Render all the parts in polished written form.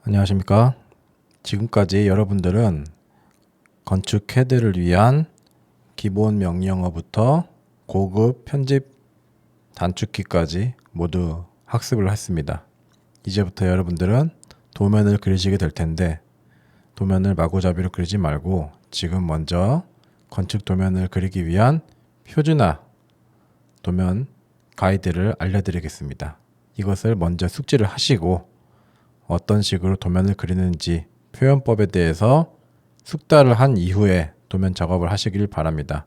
안녕하십니까. 지금까지 여러분들은 건축 CAD를 위한 기본 명령어부터 고급 편집 단축키까지 모두 학습을 했습니다. 이제부터 여러분들은 도면을 그리시게 될 텐데, 도면을 마구잡이로 그리지 말고 지금 먼저 건축 도면을 그리기 위한 표준화 도면 가이드를 알려드리겠습니다. 이것을 먼저 숙지를 하시고 어떤 식으로 도면을 그리는지 표현법에 대해서 숙달을 한 이후에 도면 작업을 하시길 바랍니다.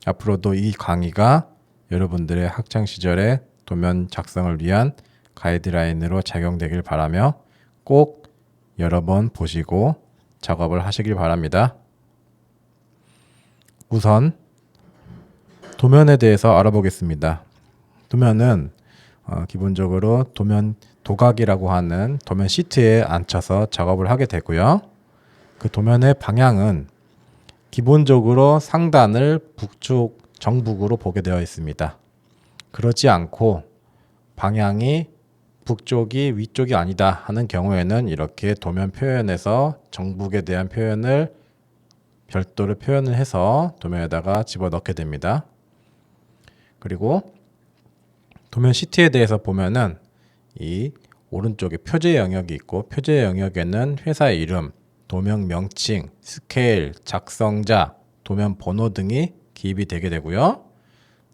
앞으로도 이 강의가 여러분들의 학창 시절의 도면 작성을 위한 가이드라인으로 작용되길 바라며 꼭 여러 번 보시고 작업을 하시길 바랍니다. 우선 도면에 대해서 알아보겠습니다. 도면은 기본적으로 도면 도각이라고 하는 도면 시트에 앉혀서 작업을 하게 되고요. 그 도면의 방향은 기본적으로 상단을 북쪽 정북으로 보게 되어 있습니다. 그렇지 않고 방향이 북쪽이 위쪽이 아니다 하는 경우에는 이렇게 도면 표현에서 정북에 대한 표현을 별도로 표현을 해서 도면에다가 집어넣게 됩니다. 그리고 도면 시트에 대해서 보면은 이 오른쪽에 표제 영역이 있고, 표제 영역에는 회사의 이름, 도면 명칭, 스케일, 작성자, 도면 번호 등이 기입이 되게 되고요.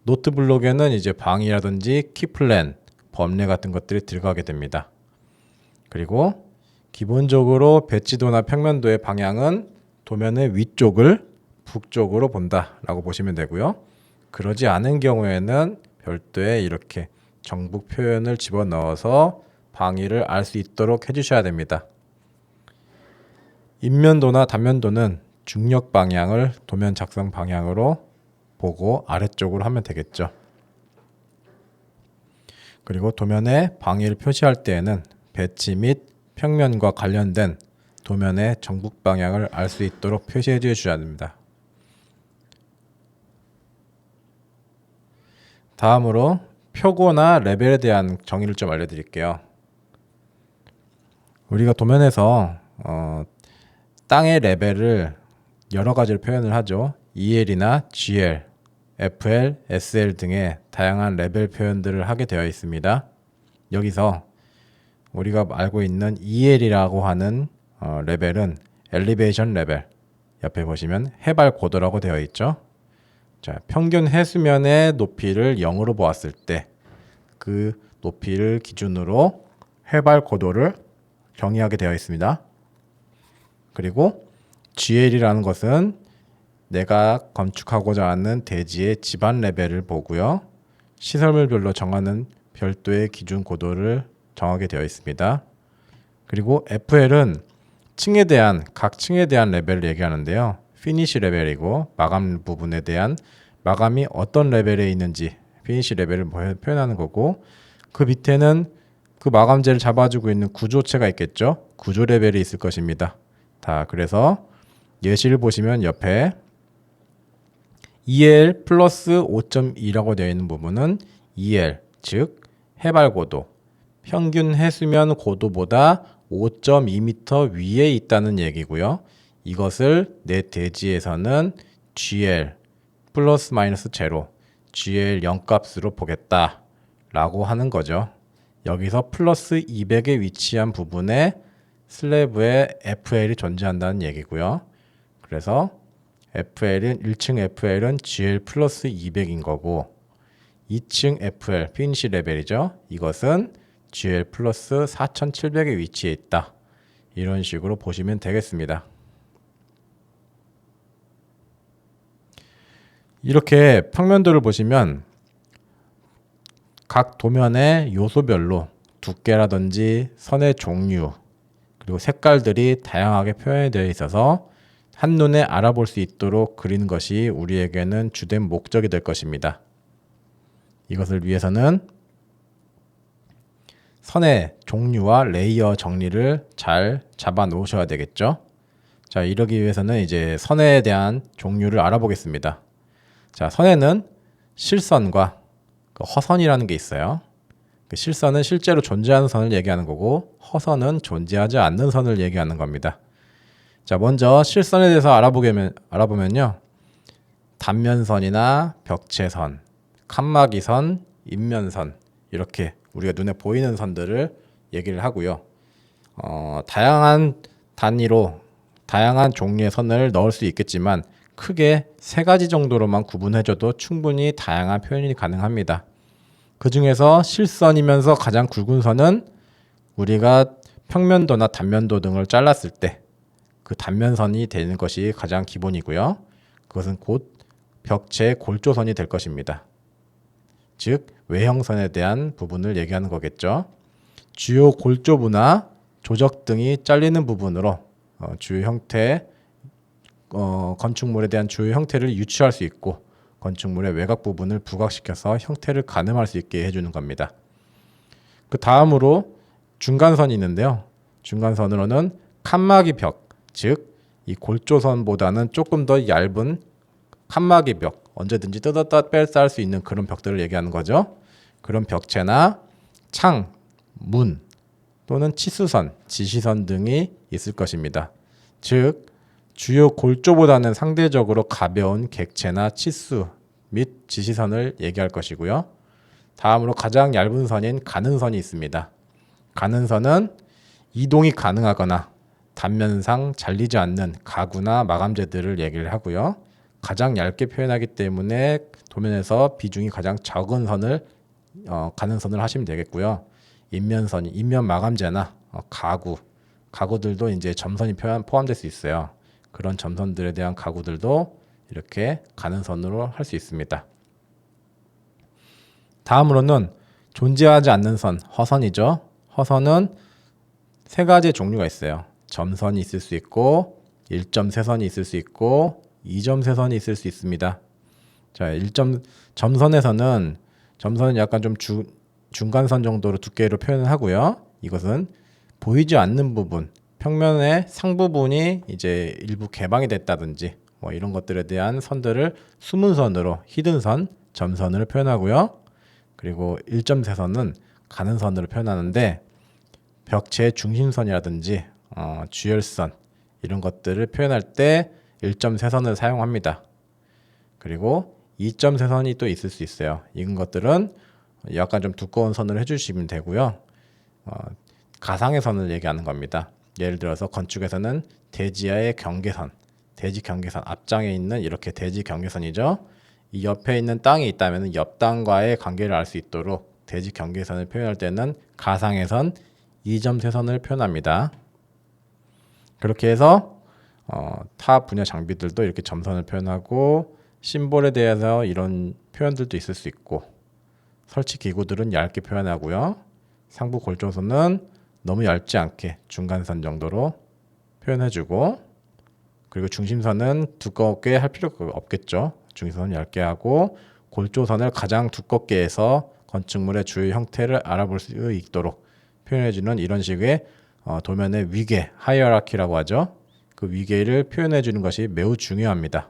노트 블록에는 이제 방이라든지 키플랜, 범례 같은 것들이 들어가게 됩니다. 그리고 기본적으로 배치도나 평면도의 방향은 도면의 위쪽을 북쪽으로 본다라고 보시면 되고요. 그러지 않은 경우에는 별도의 이렇게 정북 표현을 집어넣어서 방위를 알 수 있도록 해주셔야 됩니다. 인면도나 단면도는 중력 방향을 도면 작성 방향으로 보고 아래쪽으로 하면 되겠죠. 그리고 도면에 방위를 표시할 때에는 배치 및 평면과 관련된 도면의 정북 방향을 알 수 있도록 표시해 주셔야 됩니다. 다음으로 표고나 레벨에 대한 정의를 좀 알려드릴게요. 우리가 도면에서 땅의 레벨을 여러 가지로 표현을 하죠. EL이나 GL, FL, SL 등의 다양한 레벨 표현들을 하게 되어 있습니다. 여기서 우리가 알고 있는 EL이라고 하는 레벨은 엘리베이션 레벨, 옆에 보시면 해발 고도라고 되어 있죠. 자, 평균 해수면의 높이를 0으로 보았을 때 그 높이를 기준으로 해발 고도를 정의하게 되어 있습니다. 그리고 GL이라는 것은 내가 건축하고자 하는 대지의 지반 레벨을 보고요. 시설물별로 정하는 별도의 기준 고도를 정하게 되어 있습니다. 그리고 FL은 각 층에 대한 레벨을 얘기하는데요. 피니시 레벨이고 마감 부분에 대한 마감이 어떤 레벨에 있는지 피니시 레벨을 표현하는 거고, 그 밑에는 그 마감재를 잡아주고 있는 구조체가 있겠죠. 구조 레벨이 있을 것입니다. 그래서 예시를 보시면 옆에 EL 플러스 5.2라고 되어 있는 부분은 EL, 즉 해발 고도, 평균 해수면 고도보다 5.2m 위에 있다는 얘기고요. 이것을 내 대지에서는 GL 플러스 마이너스 제로, GL 0값으로 보겠다 라고 하는 거죠. 여기서 플러스 200에 위치한 부분에 슬래브에 FL이 존재한다는 얘기고요. 그래서 1층 FL은 GL 플러스 200인 거고, 2층 FL, 피니시 레벨이죠. 이것은 GL 플러스 4700에 위치해 있다. 이런 식으로 보시면 되겠습니다. 이렇게 평면도를 보시면 각 도면의 요소별로 두께라든지 선의 종류, 그리고 색깔들이 다양하게 표현이 되어 있어서 한눈에 알아볼 수 있도록 그리는 것이 우리에게는 주된 목적이 될 것입니다. 이것을 위해서는 선의 종류와 레이어 정리를 잘 잡아 놓으셔야 되겠죠. 자, 이러기 위해서는 이제 선에 대한 종류를 알아보겠습니다. 자, 선에는 실선과 허선이라는 게 있어요. 그 실선은 실제로 존재하는 선을 얘기하는 거고 허선은 존재하지 않는 선을 얘기하는 겁니다. 자, 먼저 실선에 대해서 알아보면요. 단면선이나 벽체선, 칸막이선, 인면선 이렇게 우리가 눈에 보이는 선들을 얘기를 하고요. 다양한 단위로 다양한 종류의 선을 넣을 수 있겠지만 크게 세 가지 정도로만 구분해줘도 충분히 다양한 표현이 가능합니다. 그 중에서 실선이면서 가장 굵은 선은 우리가 평면도나 단면도 등을 잘랐을 때 그 단면선이 되는 것이 가장 기본이고요. 그것은 곧 벽체의 골조선이 될 것입니다. 즉 외형선에 대한 부분을 얘기하는 거겠죠. 주요 골조부나 조적 등이 잘리는 부분으로 주요 형태, 건축물에 대한 주요 형태를 유추할 수 있고 건축물의 외곽 부분을 부각시켜서 형태를 가늠할 수 있게 해주는 겁니다. 그 다음으로 중간선이 있는데요. 중간선으로는 칸막이 벽, 즉 이 골조선보다는 조금 더 얇은 칸막이 벽, 언제든지 뜯었다 뺐다 할 수 있는 그런 벽들을 얘기하는 거죠. 그런 벽체나 창, 문 또는 치수선, 지시선 등이 있을 것입니다. 즉 주요 골조보다는 상대적으로 가벼운 객체나 치수 및 지시선을 얘기할 것이고요. 다음으로 가장 얇은 선인 가는선이 있습니다. 가는선은 이동이 가능하거나 단면상 잘리지 않는 가구나 마감재들을 얘기를 하고요. 가장 얇게 표현하기 때문에 도면에서 비중이 가장 적은 선을 가는선을 하시면 되겠고요. 인면선이 인면 마감재나 가구들도 이제 점선이 포함될 수 있어요. 그런 점선들에 대한 가구들도 이렇게 가는선으로 할 수 있습니다. 다음으로는 존재하지 않는 선, 허선이죠. 허선은 세 가지의 종류가 있어요. 점선이 있을 수 있고 1.3선이 있을 수 있고 2.3선이 있을 수 있습니다. 자, 점선은 약간 좀 중간선 정도로 두께로 표현을 하고요. 이것은 보이지 않는 부분, 평면의 상부분이 이제 일부 개방이 됐다든지 뭐 이런 것들에 대한 선들을 숨은 선으로 히든선, 점선으로 표현하고요. 그리고 1.3선은 가는 선으로 표현하는데 벽체의 중심선이라든지 주열선 이런 것들을 표현할 때 1.3선을 사용합니다. 그리고 2.3선이 또 있을 수 있어요. 이런 것들은 약간 좀 두꺼운 선을 해주시면 되고요. 가상의 선을 얘기하는 겁니다. 예를 들어서 건축에서는 대지하의 경계선, 대지 경계선 앞장에 있는 이렇게 대지 경계선이죠. 이 옆에 있는 땅이 있다면 옆 땅과의 관계를 알 수 있도록 대지 경계선을 표현할 때는 가상의 선 2.3선을 표현합니다. 그렇게 해서 타 분야 장비들도 이렇게 점선을 표현하고 심볼에 대해서 이런 표현들도 있을 수 있고 설치 기구들은 얇게 표현하고요. 상부 골조선은 너무 얇지 않게 중간선 정도로 표현해주고 그리고 중심선은 두껍게 할 필요가 없겠죠. 중심선은 얇게 하고 골조선을 가장 두껍게 해서 건축물의 주요 형태를 알아볼 수 있도록 표현해주는 이런 식의 도면의 위계, 하이어라키라고 하죠. 그 위계를 표현해주는 것이 매우 중요합니다.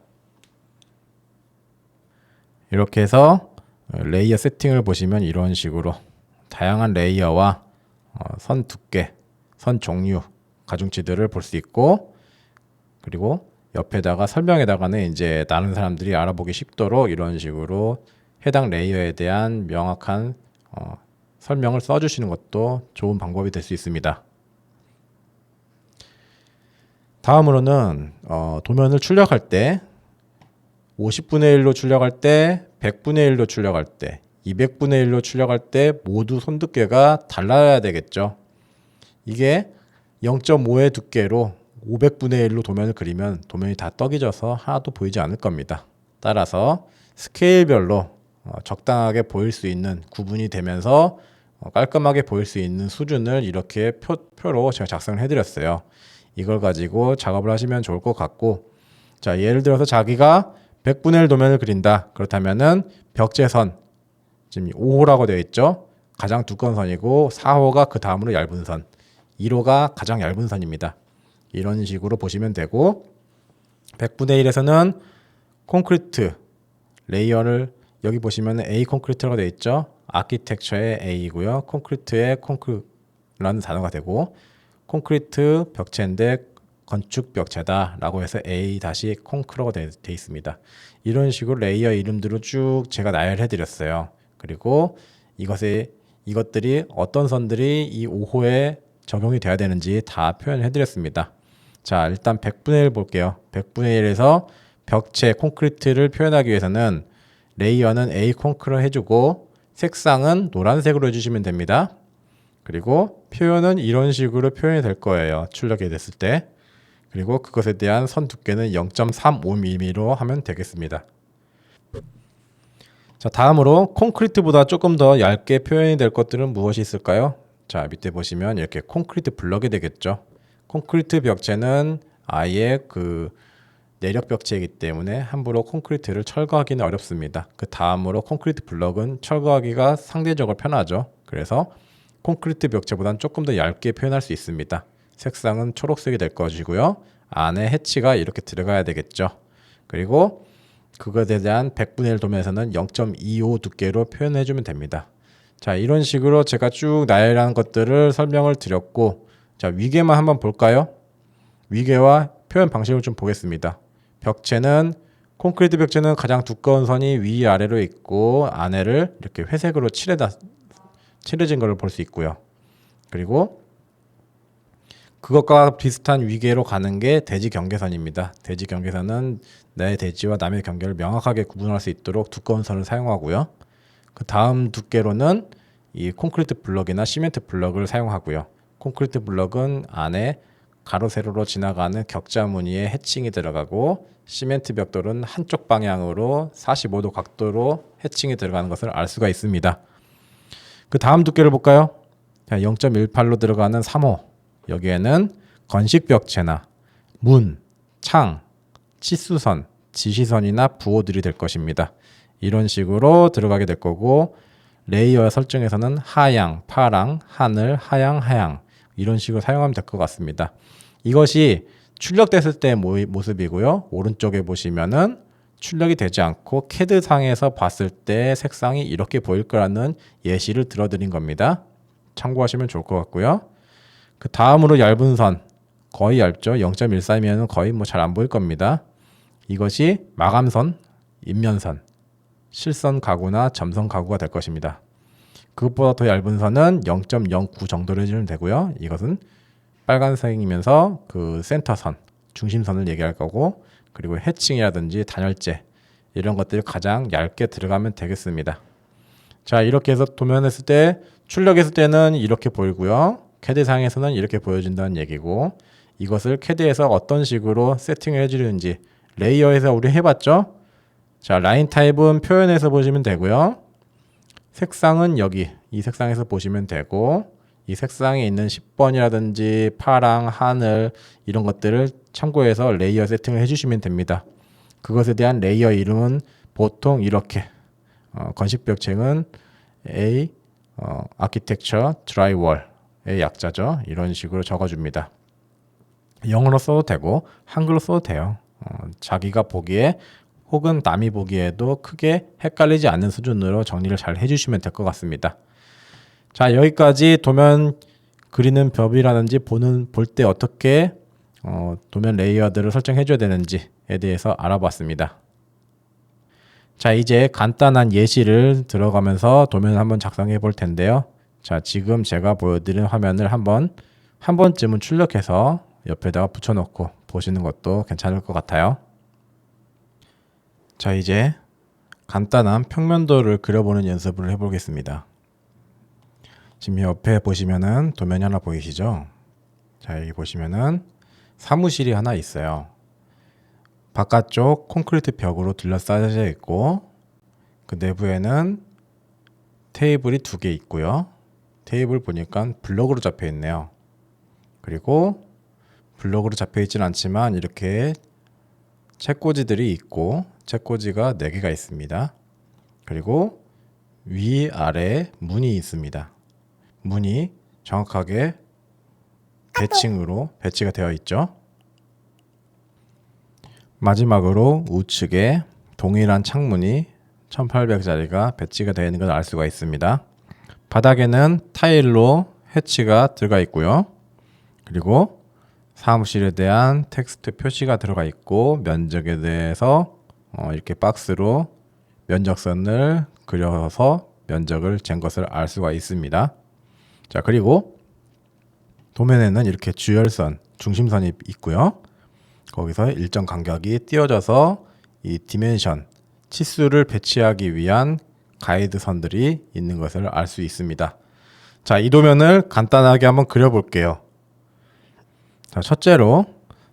이렇게 해서 레이어 세팅을 보시면 이런 식으로 다양한 레이어와 선 두께, 선 종류, 가중치들을 볼 수 있고 그리고 옆에다가 설명에다가는 이제 다른 사람들이 알아보기 쉽도록 이런 식으로 해당 레이어에 대한 명확한 설명을 써주시는 것도 좋은 방법이 될 수 있습니다. 다음으로는 도면을 출력할 때 50분의 1로 출력할 때 100분의 1로 출력할 때 200분의 1로 출력할 때 모두 손 두께가 달라야 되겠죠. 이게 0.5의 두께로 500분의 1로 도면을 그리면 도면이 다 떡이져서 하나도 보이지 않을 겁니다. 따라서 스케일별로 적당하게 보일 수 있는 구분이 되면서 깔끔하게 보일 수 있는 수준을 이렇게 표로 제가 작성을 해드렸어요. 이걸 가지고 작업을 하시면 좋을 것 같고 자 예를 들어서 자기가 100분의 1 도면을 그린다. 그렇다면은 벽제선 지금 5호라고 되어 있죠. 가장 두꺼운 선이고 4호가 그 다음으로 얇은 선 1호가 가장 얇은 선입니다. 이런 식으로 보시면 되고 100분의 1에서는 콘크리트 레이어를 여기 보시면 A 콘크리트라고 되어 있죠. 아키텍처의 A이고요. 콘크리트의 콘크라는 단어가 되고 콘크리트 벽체인데 건축 벽체다라고 해서 A-콘크라고 돼 있습니다. 이런 식으로 레이어 이름들을 쭉 제가 나열해 드렸어요. 그리고 이것들이 어떤 선들이 이 5호에 적용이 돼야 되는지 다 표현해 드렸습니다. 자, 일단 100분의 1 볼게요. 100분의 1에서 벽체 콘크리트를 표현하기 위해서는 레이어는 A 콘크로 해주고 색상은 노란색으로 해주시면 됩니다. 그리고 표현은 이런 식으로 표현이 될 거예요. 출력이 됐을 때. 그리고 그것에 대한 선 두께는 0.35mm로 하면 되겠습니다. 자, 다음으로 콘크리트보다 조금 더 얇게 표현이 될 것들은 무엇이 있을까요? 자, 밑에 보시면 이렇게 콘크리트 블럭이 되겠죠. 콘크리트 벽체는 아예 그 내력 벽체이기 때문에 함부로 콘크리트를 철거하기는 어렵습니다. 그 다음으로 콘크리트 블럭은 철거하기가 상대적으로 편하죠. 그래서 콘크리트 벽체보다는 조금 더 얇게 표현할 수 있습니다. 색상은 초록색이 될 것이고요. 안에 해치가 이렇게 들어가야 되겠죠. 그리고 그것에 대한 100분의 1 도면에서는 0.25 두께로 표현해 주면 됩니다. 자, 이런 식으로 제가 쭉 나열한 것들을 설명을 드렸고, 자, 위계만 한번 볼까요? 위계와 표현 방식을 좀 보겠습니다. 콘크리트 벽체는 가장 두꺼운 선이 위아래로 있고 안에를 이렇게 회색으로 칠해진 것을 볼 수 있고요. 그리고 그것과 비슷한 위계로 가는 게 대지 경계선입니다. 대지 경계선은 내 대지와 남의 경계를 명확하게 구분할 수 있도록 두꺼운 선을 사용하고요. 그 다음 두께로는 이 콘크리트 블럭이나 시멘트 블럭을 사용하고요. 콘크리트 블럭은 안에 가로 세로로 지나가는 격자 무늬에 해칭이 들어가고 시멘트 벽돌은 한쪽 방향으로 45도 각도로 해칭이 들어가는 것을 알 수가 있습니다. 그 다음 두께를 볼까요? 0.18로 들어가는 3호. 여기에는 건식 벽체나 문, 창, 치수선, 지시선이나 부호들이 될 것입니다. 이런 식으로 들어가게 될 거고 레이어 설정에서는 하양, 파랑, 하늘, 하양, 하양 이런 식으로 사용하면 될 것 같습니다. 이것이 출력됐을 때 모습이고요. 오른쪽에 보시면은 출력이 되지 않고 캐드 상에서 봤을 때 색상이 이렇게 보일 거라는 예시를 들어드린 겁니다. 참고하시면 좋을 것 같고요. 그 다음으로 얇은 선, 거의 얇죠. 0.14이면 거의 잘 안 보일 겁니다. 이것이 마감선, 인면선, 실선 가구나 점선 가구가 될 것입니다. 그것보다 더 얇은 선은 0.09 정도로 해주면 되고요. 이것은 빨간색이면서 그 센터선, 중심선을 얘기할 거고, 그리고 해칭이라든지 단열재 이런 것들이 가장 얇게 들어가면 되겠습니다. 자, 이렇게 해서 도면했을 때 출력했을 때는 이렇게 보이고요. 캐드상에서는 이렇게 보여준다는 얘기고, 이것을 캐드에서 어떤 식으로 세팅을 해주는지 레이어에서 우리 해봤죠? 자, 라인 타입은 표현해서 보시면 되고요. 색상은 여기 이 색상에서 보시면 되고, 이 색상에 있는 10번이라든지 파랑, 하늘 이런 것들을 참고해서 레이어 세팅을 해주시면 됩니다. 그것에 대한 레이어 이름은 보통 이렇게 건식 벽체는 아키텍처 드라이월의 약자죠. 이런 식으로 적어줍니다. 영어로 써도 되고 한글로 써도 돼요. 자기가 보기에 혹은 남이 보기에도 크게 헷갈리지 않는 수준으로 정리를 잘 해주시면 될 것 같습니다. 자, 여기까지 도면 그리는 법이라든지 볼 때 어떻게 도면 레이어들을 설정해 줘야 되는지에 대해서 알아봤습니다. 자, 이제 간단한 예시를 들어가면서 도면을 한번 작성해 볼 텐데요. 자, 지금 제가 보여드린 화면을 한 번쯤은 출력해서 옆에다가 붙여놓고 보시는 것도 괜찮을 것 같아요. 자, 이제 간단한 평면도를 그려보는 연습을 해보겠습니다. 지금 옆에 보시면은 도면이 하나 보이시죠? 자, 여기 보시면은 사무실이 하나 있어요. 바깥쪽 콘크리트 벽으로 둘러싸여져 있고, 그 내부에는 테이블이 2개 있고요. 테이블 보니까 블럭으로 잡혀 있네요. 그리고 블럭으로 잡혀 있지는 않지만 이렇게 책꽂이들이 있고, 책꽂이가 4개가 있습니다. 그리고 위아래 문이 있습니다. 문이 정확하게 대칭으로 배치가 되어 있죠. 마지막으로 우측에 동일한 창문이 1800짜리가 배치가 되어 있는 걸 알 수가 있습니다. 바닥에는 타일로 해치가 들어가 있고요. 그리고 사무실에 대한 텍스트 표시가 들어가 있고 면적에 대해서 이렇게 박스로 면적선을 그려서 면적을 잰 것을 알 수가 있습니다. 자, 그리고 도면에는 이렇게 주열선, 중심선이 있고요. 거기서 일정 간격이 띄어져서 이 디멘션, 치수를 배치하기 위한 가이드 선들이 있는 것을 알 수 있습니다. 자, 이 도면을 간단하게 한번 그려볼게요. 자, 첫째로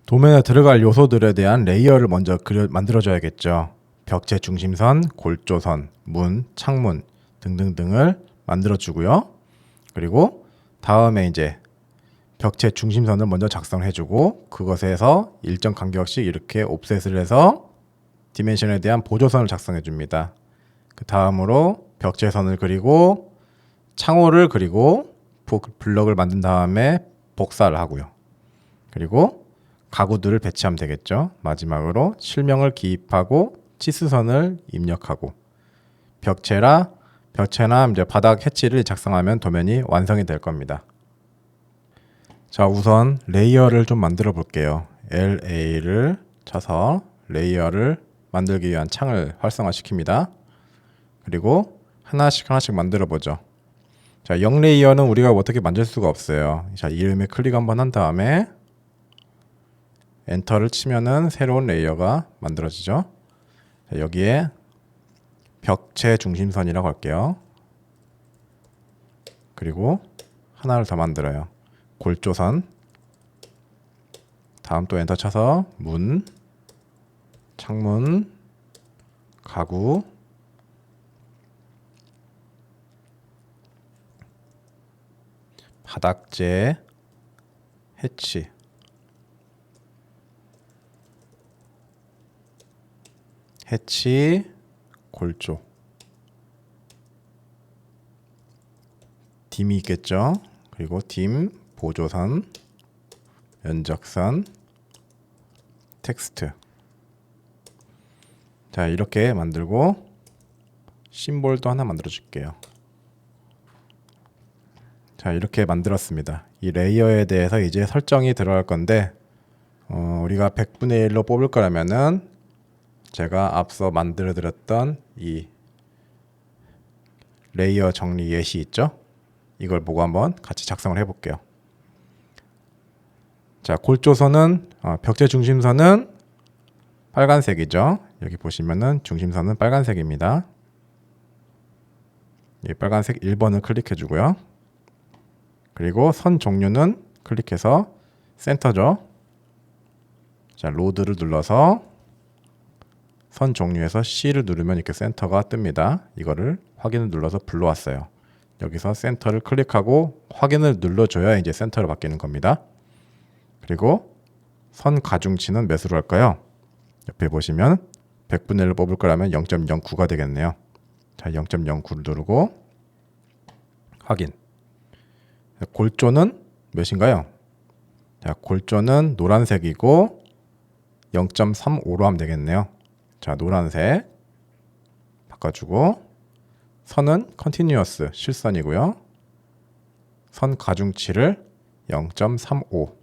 도면에 들어갈 요소들에 대한 레이어를 먼저 만들어줘야겠죠. 벽체 중심선, 골조선, 문, 창문 등등등을 만들어주고요. 그리고 다음에 이제 벽체 중심선을 먼저 작성해주고 그것에서 일정 간격씩 이렇게 옵셋을 해서 디멘션에 대한 보조선을 작성해줍니다. 그 다음으로 벽체선을 그리고 창호를 그리고 블럭을 만든 다음에 복사를 하고요. 그리고 가구들을 배치하면 되겠죠. 마지막으로 실명을 기입하고 치수선을 입력하고 벽체나 이제 바닥 해치를 작성하면 도면이 완성이 될 겁니다. 자, 우선 레이어를 좀 만들어 볼게요. LA를 쳐서 레이어를 만들기 위한 창을 활성화시킵니다. 그리고 하나씩 만들어 보죠. 자, 0레이어는 우리가 어떻게 만들 수가 없어요. 자, 이름에 클릭 한번 한 다음에 엔터를 치면은 새로운 레이어가 만들어지죠. 자, 여기에 벽체 중심선이라고 할게요. 그리고 하나를 더 만들어요. 골조선. 다음 또 엔터 쳐서 문, 창문, 가구, 바닥재, 해치, 골조, 딤이 있겠죠. 그리고 딤, 보조선, 면적선, 텍스트. 자, 이렇게 만들고 심볼도 하나 만들어 줄게요. 자, 이렇게 만들었습니다. 이 레이어에 대해서 이제 설정이 들어갈 건데 우리가 100분의 1로 뽑을 거라면은 제가 앞서 만들어 드렸던 이 레이어 정리 예시 있죠? 이걸 보고 한번 같이 작성을 해 볼게요. 자, 골조선은 벽체 중심선은 빨간색이죠. 여기 보시면은 중심선은 빨간색입니다. 이 빨간색 1번을 클릭해 주고요. 그리고 선 종류는 클릭해서 센터죠. 자, 로드를 눌러서 선 종류에서 C를 누르면 이렇게 센터가 뜹니다. 이거를 확인을 눌러서 불러왔어요. 여기서 센터를 클릭하고 확인을 눌러줘야 이제 센터로 바뀌는 겁니다. 그리고 선 가중치는 몇으로 할까요? 옆에 보시면 100분의 1로 뽑을 거라면 0.09가 되겠네요. 자, 0.09를 누르고 확인. 골조는 몇인가요? 자, 골조는 노란색이고 0.35로 하면 되겠네요. 자, 노란색 바꿔주고 선은 컨티뉴어스 실선이고요. 선 가중치를 0.35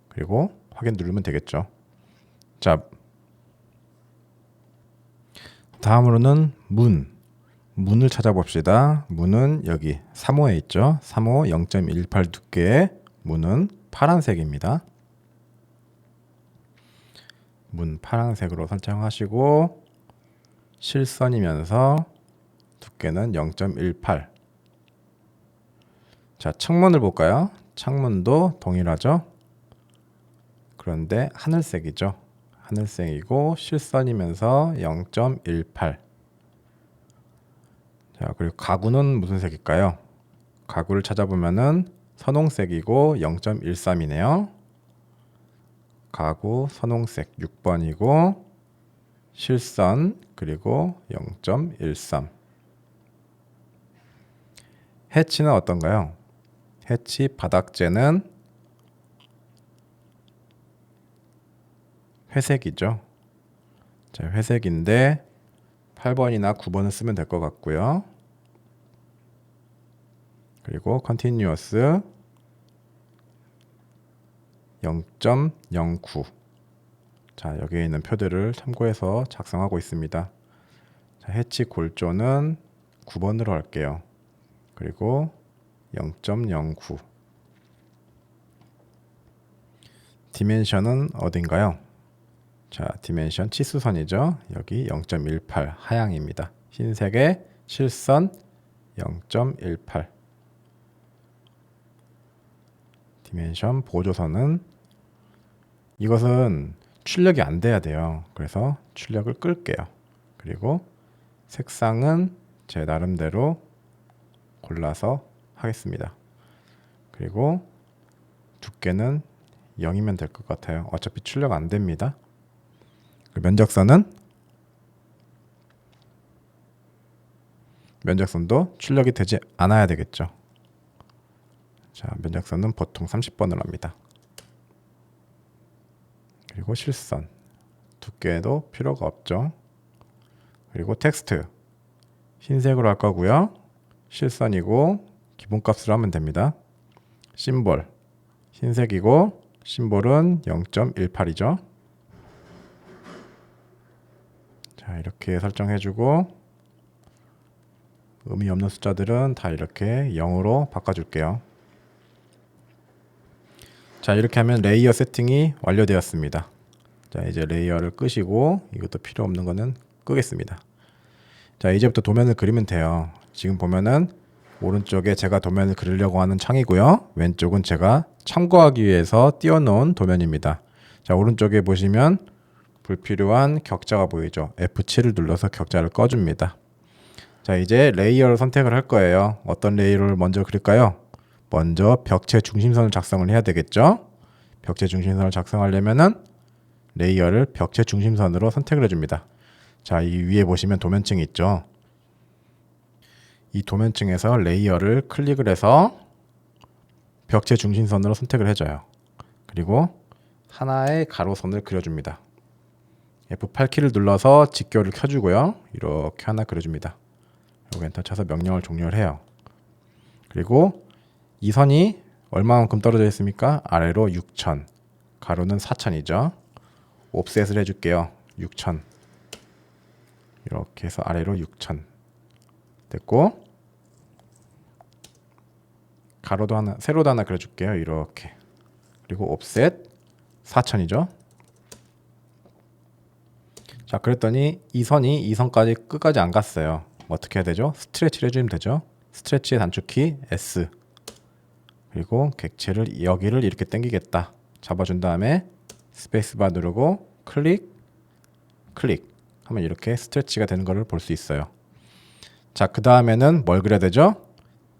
그리고 확인 누르면 되겠죠. 자, 다음으로는 문을 찾아봅시다. 문은 여기 3호에 있죠. 3호 0.18 두께의 문은 파란색입니다. 문 파란색으로 설정하시고 실선이면서 두께는 0.18. 자, 창문을 볼까요? 창문도 동일하죠. 그런데 하늘색이죠. 하늘색이고 실선이면서 0.18. 자, 그리고 가구는 무슨 색일까요? 가구를 찾아보면은 선홍색이고 0.13이네요. 가구 선홍색 6번이고 실선 그리고 0.13. 해치는 어떤가요? 해치 바닥재는 회색이죠. 자, 회색인데 8번이나 9번을 쓰면 될 것 같고요. 그리고 continuous 0.09. 자, 여기에 있는 표들을 참고해서 작성하고 있습니다. 자, 해치 골조는 9번으로 할게요. 그리고 0.09. 디멘션은 어딘가요? 자, 디멘션 치수선이죠. 여기 0.18 하향입니다. 흰색의 실선 0.18. 디멘션 보조선은 이것은 출력이 안 돼야 돼요. 그래서 출력을 끌게요. 그리고 색상은 제 나름대로 골라서 하겠습니다. 그리고 두께는 0이면 될 것 같아요. 어차피 출력 안 됩니다. 면적선도 출력이 되지 않아야 되겠죠. 자, 면적선은 보통 30번을 합니다. 그리고 실선, 두께도 필요가 없죠. 그리고 텍스트, 흰색으로 할 거고요. 실선이고 기본값으로 하면 됩니다. 심볼, 흰색이고 심볼은 0.18이죠. 자, 이렇게 설정해주고 의미 없는 숫자들은 다 이렇게 0으로 바꿔줄게요. 자, 이렇게 하면 레이어 세팅이 완료되었습니다. 자, 이제 레이어를 끄시고 이것도 필요 없는 거는 끄겠습니다. 자, 이제부터 도면을 그리면 돼요. 지금 보면은 오른쪽에 제가 도면을 그리려고 하는 창이고요. 왼쪽은 제가 참고하기 위해서 띄워놓은 도면입니다. 자, 오른쪽에 보시면 불필요한 격자가 보이죠. F7을 눌러서 격자를 꺼줍니다. 자, 이제 레이어를 선택을 할 거예요. 어떤 레이어를 먼저 그릴까요? 먼저 벽체 중심선을 작성을 해야 되겠죠. 벽체 중심선을 작성하려면은 레이어를 벽체 중심선으로 선택을 해줍니다. 자, 이 위에 보시면 도면층이 있죠. 이 도면층에서 레이어를 클릭을 해서 벽체 중심선으로 선택을 해줘요. 그리고 하나의 가로선을 그려줍니다. F8키를 눌러서 직교를 켜주고요. 이렇게 하나 그려줍니다. 그리고 엔터 쳐서 명령을 종료를 해요. 그리고 이 선이 얼마만큼 떨어져 있습니까? 아래로 6000, 가로는 4000이죠. 옵셋을 해줄게요. 6000. 이렇게 해서 아래로 6000 됐고, 가로도 하나, 세로도 하나 그려줄게요. 이렇게. 그리고 옵셋 4000이죠. 자, 그랬더니 이 선이 이 선까지 끝까지 안 갔어요. 어떻게 해야 되죠? 스트레치를 해주면 되죠. 스트레치의 단축키 S. 그리고 객체를 여기를 이렇게 당기겠다. 잡아준 다음에 스페이스바 누르고 클릭 하면 이렇게 스트레치가 되는 것을 볼 수 있어요. 자, 그 다음에는 뭘 그려야 되죠?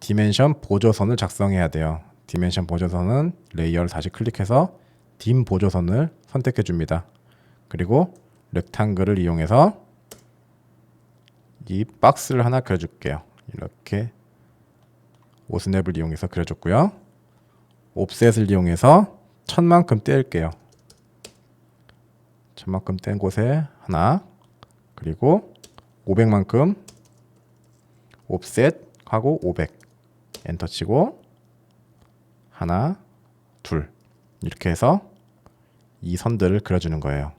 디멘션 보조선을 작성해야 돼요. 디멘션 보조선은 레이어를 다시 클릭해서 딤 보조선을 선택해 줍니다. 그리고 렉탱글을 이용해서 이 박스를 하나 그려줄게요. 이렇게 오스냅을 이용해서 그려줬고요. 옵셋을 이용해서 1000만큼 뗄게요. 1000만큼 뗀 곳에 하나, 그리고 500만큼 옵셋 하고 500 엔터 치고 하나, 둘 이렇게 해서 이 선들을 그려주는 거예요.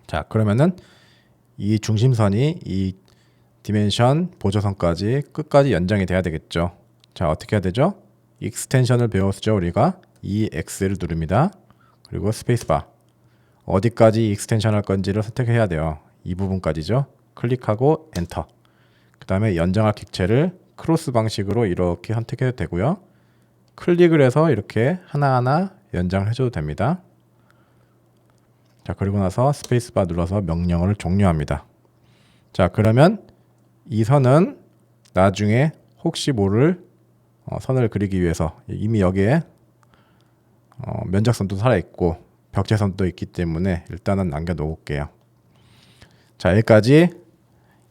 자, 그러면은 이 중심선이 이 디멘션 보조선까지 끝까지 연장이 돼야 되겠죠. 자, 어떻게 해야 되죠? 익스텐션을 배웠죠. 우리가 EX를 누릅니다. 그리고 스페이스바. 어디까지 익스텐션 할 건지를 선택해야 돼요. 이 부분까지죠. 클릭하고 엔터. 그 다음에 연장할 객체를 크로스 방식으로 이렇게 선택해도 되고요. 클릭을 해서 이렇게 하나하나 연장을 해줘도 됩니다. 자, 그리고 나서 스페이스바 눌러서 명령어를 종료합니다. 자, 그러면 이 선은 나중에 혹시 모를 선을 그리기 위해서 이미 여기에 면적선도 살아있고 벽체선도 있기 때문에 일단은 남겨놓을게요. 자, 여기까지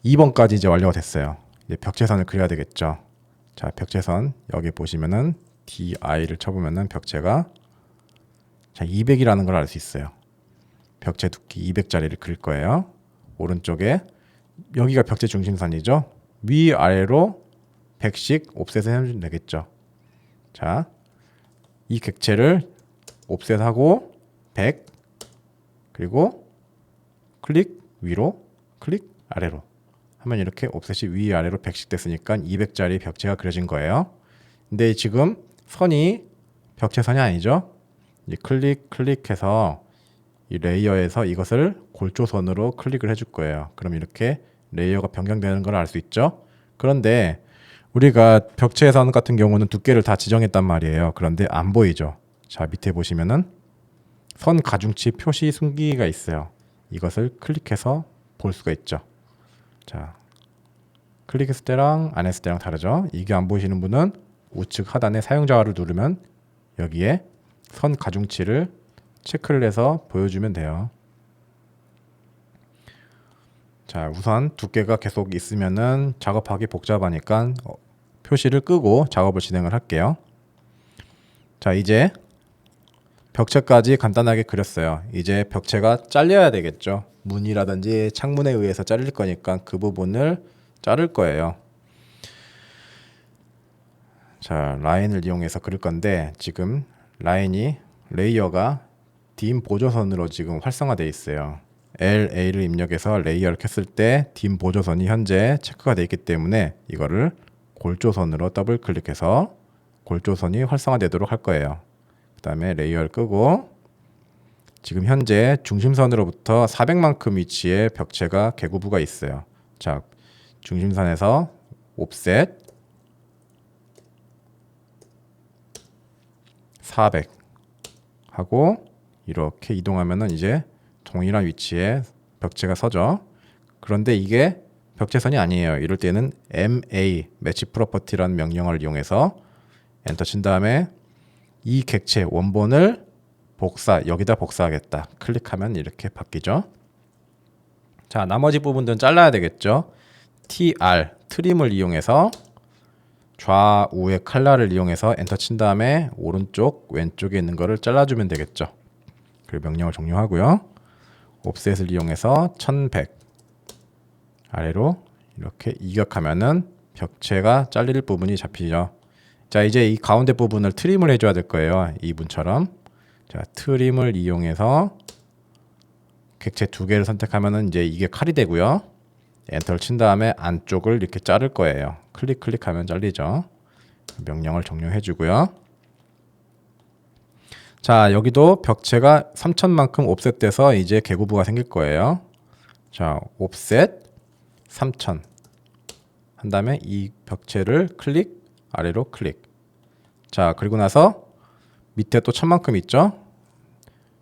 2번까지 이제 완료가 됐어요. 이제 벽체선을 그려야 되겠죠. 자, 벽체선 여기 보시면은 DI를 쳐보면은 벽체가 자 200이라는 걸 알 수 있어요. 벽체 두께 200짜리를 그릴 거예요. 오른쪽에 여기가 벽체 중심선이죠. 위아래로 100씩 옵셋을 해주면 되겠죠. 자, 이 객체를 옵셋하고 100 그리고 클릭 위로 클릭 아래로 하면 이렇게 옵셋이 위아래로 100씩 됐으니까 200짜리 벽체가 그려진 거예요. 근데 지금 선이 벽체선이 아니죠. 이제 클릭해서 이 레이어에서 이것을 골조선으로 클릭을 해줄 거예요. 그럼 이렇게 레이어가 변경되는 걸 알 수 있죠. 그런데 우리가 벽체선 같은 경우는 두께를 다 지정했단 말이에요. 그런데 안 보이죠. 자, 밑에 보시면은 선 가중치 표시 숨기기가 있어요. 이것을 클릭해서 볼 수가 있죠. 자, 클릭했을 때랑 안 했을 때랑 다르죠. 이게 안 보이시는 분은 우측 하단에 사용자를 누르면 여기에 선 가중치를 체크를 해서 보여주면 돼요. 자, 우선 두께가 계속 있으면은 작업하기 복잡하니까 표시를 끄고 작업을 진행을 할게요. 자, 이제 벽체까지 간단하게 그렸어요. 이제 벽체가 잘려야 되겠죠. 문이라든지 창문에 의해서 잘릴 거니까 그 부분을 자를 거예요. 자, 라인을 이용해서 그릴 건데 지금 레이어가 딤 보조선으로 지금 활성화되어 있어요. LA를 입력해서 레이어를 켰을 때 딤 보조선이 현재 체크가 되어 있기 때문에 이거를 골조선으로 더블 클릭해서 골조선이 활성화되도록 할 거예요. 그 다음에 레이어를 끄고 지금 현재 중심선으로부터 400만큼 위치에 벽체가 개구부가 있어요. 자, 중심선에서 옵셋 400 하고 이렇게 이동하면은 이제 동일한 위치에 벽체가 서죠. 그런데 이게 벽체선이 아니에요. 이럴 때는 MA 매치 프로퍼티라는 명령어를 이용해서 엔터 친 다음에 이 객체 원본을 여기다 복사하겠다. 클릭하면 이렇게 바뀌죠. 자, 나머지 부분들은 잘라야 되겠죠. TR 트림을 이용해서 좌우의 칼날을 이용해서 엔터 친 다음에 오른쪽 왼쪽에 있는 거를 잘라주면 되겠죠. 그리고 명령을 종료하고요. 옵셋을 이용해서 1100 아래로 이렇게 이격하면은 벽체가 잘릴 부분이 잡히죠. 자, 이제 이 가운데 부분을 트림을 해줘야 될 거예요. 이 문처럼. 자, 트림을 이용해서 객체 2개를 선택하면은 이제 이게 칼이 되고요. 엔터를 친 다음에 안쪽을 이렇게 자를 거예요. 클릭하면 잘리죠. 명령을 종료해 주고요. 자, 여기도 벽체가 3000만큼 옵셋돼서 이제 개구부가 생길 거예요. 자, 옵셋 3000 한 다음에 이 벽체를 클릭 아래로 클릭. 자, 그리고 나서 밑에 또 1000만큼 있죠.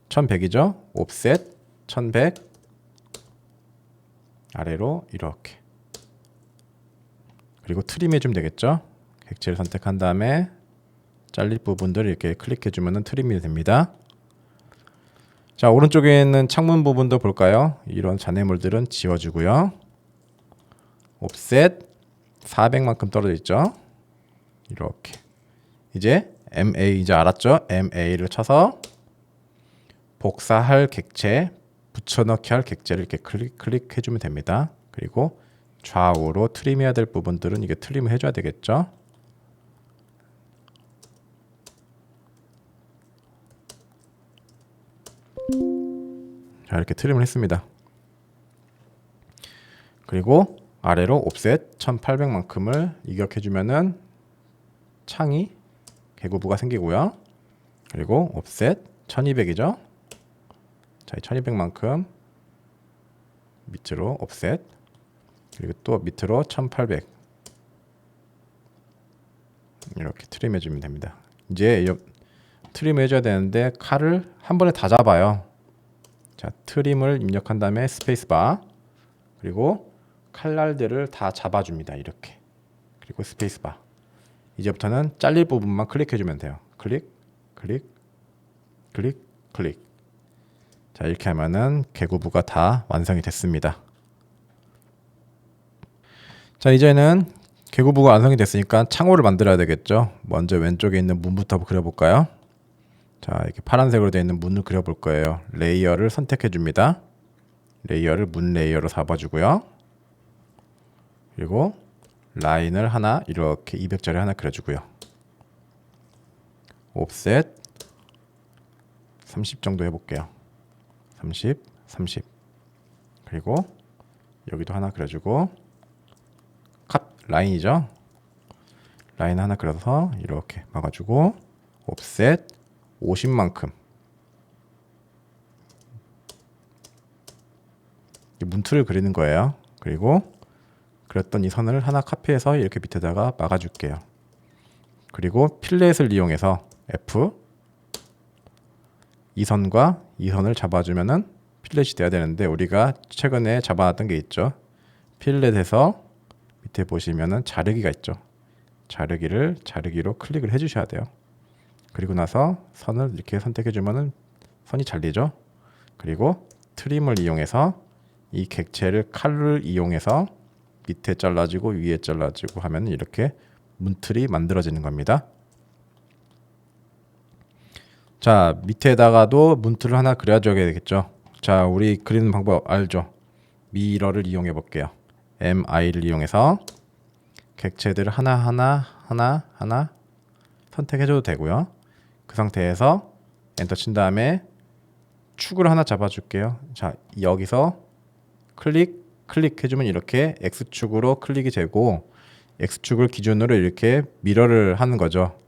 1100이죠. 옵셋 1100 아래로 이렇게. 그리고 트림 해주면 되겠죠. 객체를 선택한 다음에 잘릴 부분들을 이렇게 클릭해주면 트림이 됩니다. 자, 오른쪽에 있는 창문 부분도 볼까요? 이런 잔해물들은 지워주고요. 옵셋 400만큼 떨어져 있죠. 이렇게. 이제 MA 이제 알았죠? MA를 쳐서 복사할 객체, 붙여넣기 할 객체를 이렇게 클릭해주면 됩니다. 그리고 좌우로 트림해야 될 부분들은 이게 트림을 해줘야 되겠죠. 자, 이렇게 트림을 했습니다. 그리고 아래로 옵셋 1800만큼을 이격해주면은 창이 개구부가 생기고요. 그리고 옵셋 1200이죠. 자, 1200만큼 밑으로 옵셋 그리고 또 밑으로 1800 이렇게 트림 해주면 됩니다. 이제 트림 해줘야 되는데 칼을 한 번에 다 잡아요. 자, 트림을 입력한 다음에 스페이스바 그리고 칼날들을 다 잡아줍니다. 이렇게. 그리고 스페이스바. 이제부터는 잘릴 부분만 클릭해주면 돼요. 클릭, 클릭, 클릭, 클릭. 자, 이렇게 하면은 개구부가 다 완성이 됐습니다. 자, 이제는 개구부가 완성이 됐으니까 창호를 만들어야 되겠죠. 먼저 왼쪽에 있는 문부터 그려볼까요? 자, 이렇게 파란색으로 되어 있는 문을 그려볼 거예요. 레이어를 선택해 줍니다. 레이어를 문 레이어로 잡아주고요. 그리고 라인을 하나 이렇게 200짜리 하나 그려주고요. 옵셋 30 정도 해볼게요. 30, 30. 그리고 여기도 하나 그려주고 컷 라인이죠. 라인 하나 그려서 이렇게 막아주고 옵셋 50만큼 문틀을 그리는 거예요. 그리고 그렸던 이 선을 하나 카피해서 이렇게 밑에다가 막아줄게요. 그리고 필렛을 이용해서 F 이 선과 이 선을 잡아주면은 필렛이 돼야 되는데 우리가 최근에 잡아놨던 게 있죠. 필렛에서 밑에 보시면은 자르기가 있죠. 자르기로 클릭을 해주셔야 돼요. 그리고 나서 선을 이렇게 선택해주면은 선이 잘리죠. 그리고 트림을 이용해서 이 객체를 칼을 이용해서 밑에 잘라지고 위에 잘라지고 하면 이렇게 문틀이 만들어지는 겁니다. 자, 밑에다가도 문틀을 하나 그려줘야 되겠죠. 자, 우리 그리는 방법 알죠? 미러를 이용해 볼게요. MI를 이용해서 객체들을 하나 선택해줘도 되고요. 그 상태에서 엔터 친 다음에 축을 하나 잡아줄게요. 자, 여기서 클릭해주면 이렇게 X축으로 클릭이 되고 X축을 기준으로 이렇게 미러를 하는 거죠.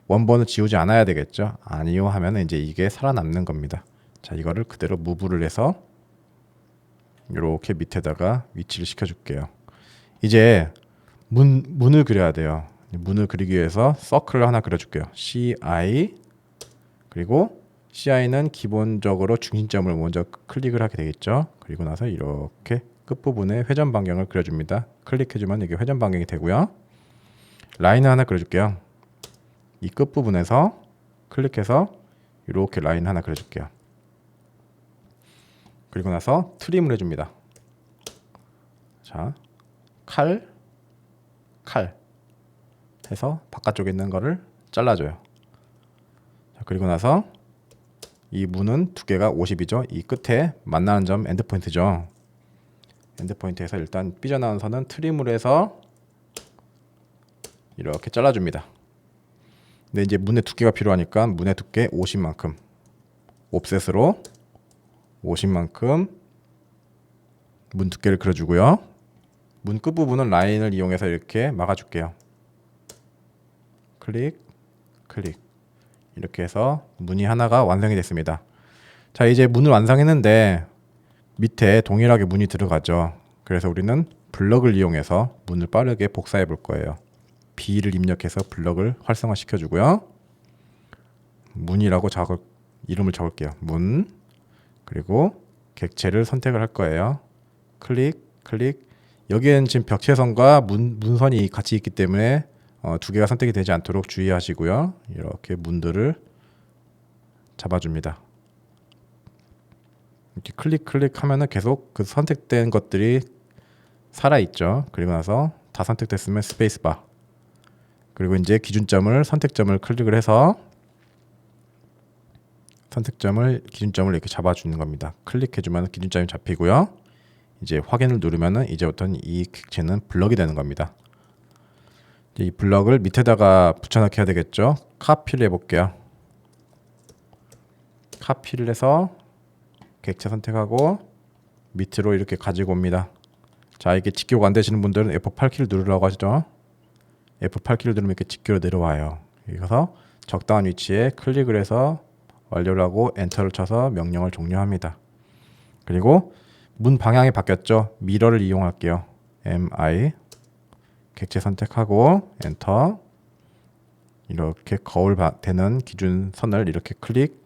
원본을 지우지 않아야 되겠죠. 아니요 하면 이제 이게 살아남는 겁니다. 자, 이거를 그대로 무브를 해서 이렇게 밑에다가 위치를 시켜줄게요. 이제 문을 그려야 돼요. 문을 그리기 위해서 서클을 하나 그려줄게요. CI 그리고 CI는 기본적으로 중심점을 먼저 클릭을 하게 되겠죠. 그리고 나서 이렇게 끝부분에 회전 반경을 그려줍니다. 클릭해주면 이게 회전 반경이 되고요. 라인을 하나 그려줄게요. 이 끝부분에서 클릭해서 이렇게 라인 하나 그려줄게요. 그리고 나서 트림을 해줍니다. 자, 칼 해서 바깥쪽에 있는 거를 잘라줘요. 자, 그리고 나서 이 문은 두께가 50이죠. 이 끝에 만나는 점 엔드포인트죠. 엔드포인트에서 일단 삐져나온 선은 트림을 해서 이렇게 잘라줍니다. 근데 이제 문의 두께가 필요하니까 문의 두께 50만큼 옵셋으로 50만큼 문 두께를 그려주고요. 문 끝부분은 라인을 이용해서 이렇게 막아줄게요. 클릭 이렇게 해서 문이 하나가 완성이 됐습니다. 자, 이제 문을 완성했는데 밑에 동일하게 문이 들어가죠. 그래서 우리는 블럭을 이용해서 문을 빠르게 복사해 볼 거예요. B를 입력해서 블럭을 활성화 시켜주고요. 문이라고 이름을 적을게요. 문 그리고 객체를 선택을 할 거예요. 클릭 여기에는 지금 벽체선과 문선이 같이 있기 때문에 두 개가 선택이 되지 않도록 주의하시고요. 이렇게 문들을 잡아줍니다. 이렇게 클릭하면은 계속 그 선택된 것들이 살아있죠. 그리고 나서 다 선택됐으면 스페이스바. 그리고 이제 기준점을 선택점을 클릭을 해서 기준점을 이렇게 잡아주는 겁니다. 클릭해주면 기준점이 잡히고요. 이제 확인을 누르면은 이제부터는 이 객체는 블럭이 되는 겁니다. 이 블럭을 밑에다가 붙여넣기 해야 되겠죠. 카피를 해볼게요. 카피를 해서 객체 선택하고 밑으로 이렇게 가지고 옵니다. 자, 이게 직교가 안 되시는 분들은 F8키를 누르라고 하죠. F8키를 누르면 이렇게 직교로 내려와요. 여기서 적당한 위치에 클릭을 해서 완료를 하고 엔터를 쳐서 명령을 종료합니다. 그리고 문 방향이 바뀌었죠. 미러를 이용할게요. MI 객체 선택하고 엔터. 이렇게 거울 되는 기준 선을 이렇게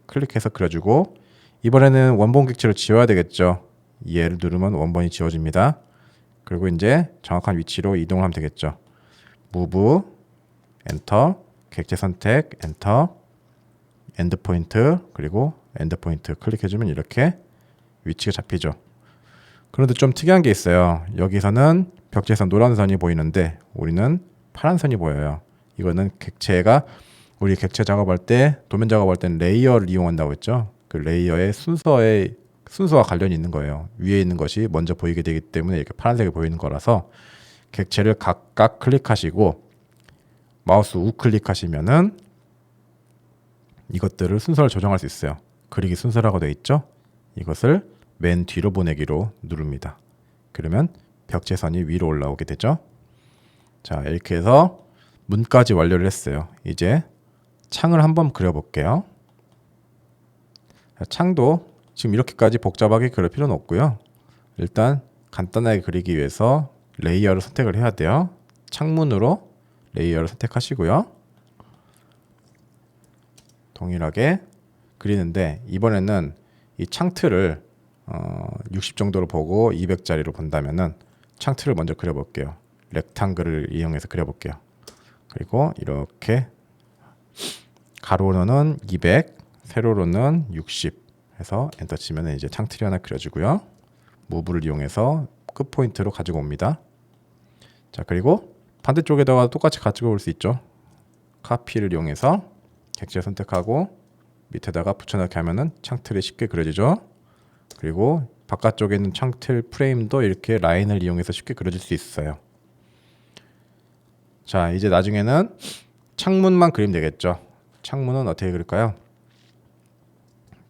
클릭해서 그려주고 이번에는 원본 객체를 지워야 되겠죠. 얘를 누르면 원본이 지워집니다. 그리고 이제 정확한 위치로 이동을 하면 되겠죠. 무브 엔터 객체 선택 엔터 엔드포인트 그리고 엔드포인트 클릭해주면 이렇게 위치가 잡히죠. 그런데 좀 특이한 게 있어요. 여기서는 벽체에서 노란 선이 보이는데 우리는 파란 선이 보여요. 이거는 우리 객체 작업할 때 도면 작업할 때는 레이어를 이용한다고 했죠. 그 레이어의 순서의 순서와 관련이 있는 거예요. 위에 있는 것이 먼저 보이게 되기 때문에 이렇게 파란색이 보이는 거라서 객체를 각각 클릭하시고 마우스 우클릭하시면은 이것들을 순서를 조정할 수 있어요. 그리기 순서라고 되어 있죠. 이것을 맨 뒤로 보내기로 누릅니다. 그러면 벽체선이 위로 올라오게 되죠. 자, 이렇게 해서 문까지 완료를 했어요. 이제 창을 한번 그려볼게요. 창도 지금 이렇게까지 복잡하게 그릴 필요는 없고요. 일단 간단하게 그리기 위해서 레이어를 선택을 해야 돼요. 창문으로 레이어를 선택하시고요. 동일하게 그리는데 이번에는 이 창틀을 60 정도로 보고 200짜리로 본다면은 창틀을 먼저 그려볼게요. 렉탱글을 이용해서 그려볼게요. 그리고 이렇게 가로로는 200, 세로로는 60 해서 엔터 치면 이제 창틀이 하나 그려지고요. 무브를 이용해서 끝 포인트로 가지고 옵니다. 자, 그리고 반대쪽에다가 똑같이 가지고 올 수 있죠. 카피를 이용해서 객체 선택하고 밑에다가 붙여넣기 하면은 창틀이 쉽게 그려지죠. 그리고 바깥쪽에 있는 창틀 프레임도 이렇게 라인을 이용해서 쉽게 그려질 수 있어요. 자, 이제 나중에는 창문만 그리면 되겠죠. 창문은 어떻게 그릴까요?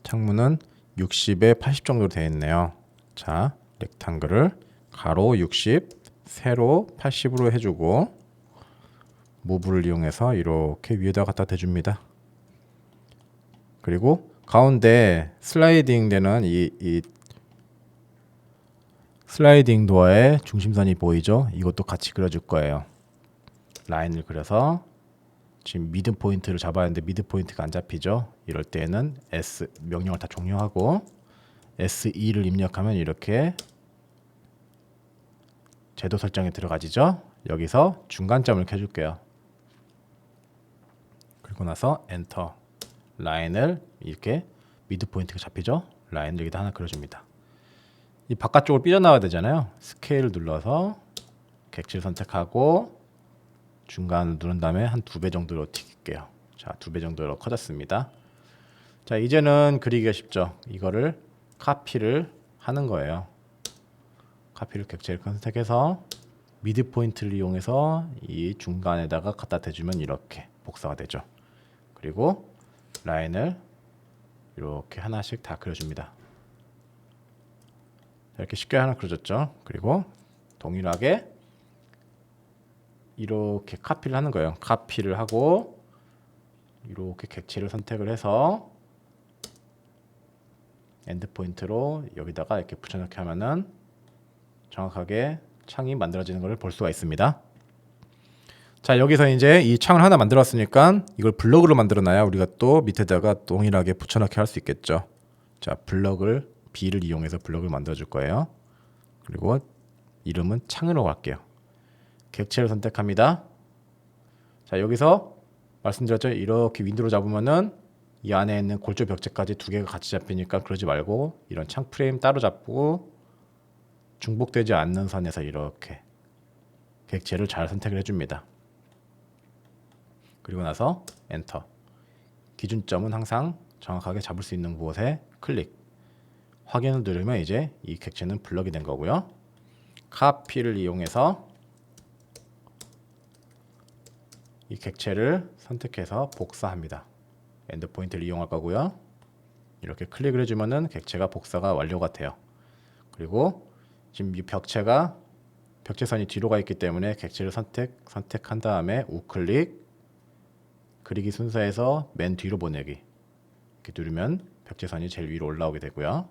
창문은 60에 80 정도로 되어 있네요. 자, 렉탱글을 가로 60, 세로 80으로 해주고 무브를 이용해서 이렇게 위에다 갖다 대줍니다. 그리고 가운데 슬라이딩 되는 이 슬라이딩 도어의 중심선이 보이죠? 이것도 같이 그려줄 거예요. 라인을 그려서 지금 미드 포인트를 잡아야 하는데 미드 포인트가 안 잡히죠? 이럴 때에는 S 명령을 다 종료하고 SE를 입력하면 이렇게 제도 설정에 들어가지죠? 여기서 중간점을 켜줄게요. 그리고 나서 엔터. 라인을 이렇게 미드 포인트가 잡히죠? 라인을 여기다 하나 그려줍니다. 이 바깥쪽으로 삐져나와야 되잖아요. 스케일을 눌러서 객체를 선택하고 중간을 누른 다음에 한 2배 정도로 튀길게요. 자, 2배 정도로 커졌습니다. 자, 이제는 그리기가 쉽죠. 이거를 카피를 하는 거예요. 카피를 객체를 선택해서 미드 포인트를 이용해서 이 중간에다가 갖다 대주면 이렇게 복사가 되죠. 그리고 라인을 이렇게 하나씩 다 그려줍니다. 이렇게 쉽게 하나 그려졌죠. 그리고 동일하게 이렇게 카피를 하는 거예요. 카피를 하고 이렇게 객체를 선택을 해서 엔드 포인트로 여기다가 이렇게 붙여넣기 하면은 정확하게 창이 만들어지는 것을 볼 수가 있습니다. 자, 여기서 이제 이 창을 하나 만들었으니까 이걸 블럭으로 만들어놔야 우리가 또 밑에다가 동일하게 붙여넣기 할 수 있겠죠. 자, B를 이용해서 블럭을 만들어 줄 거예요. 그리고 이름은 창으로 갈게요. 객체를 선택합니다. 자, 여기서 말씀드렸죠. 이렇게 윈도우로 잡으면은 이 안에 있는 골조 벽체까지 2개가 같이 잡히니까 그러지 말고 이런 창 프레임 따로 잡고 중복되지 않는 선에서 이렇게 객체를 잘 선택을 해줍니다. 그리고 나서 엔터. 기준점은 항상 정확하게 잡을 수 있는 곳에 클릭. 확인을 누르면 이제 이 객체는 블럭이 된 거고요. 카피를 이용해서 이 객체를 선택해서 복사합니다. 엔드 포인트를 이용할 거고요. 이렇게 클릭을 해주면은 객체가 복사가 완료가 돼요. 그리고 지금 이 벽체선이 뒤로 가 있기 때문에 객체를 선택한 다음에 우클릭, 그리기 순서에서 맨 뒤로 보내기 이렇게 누르면 벽체선이 제일 위로 올라오게 되고요.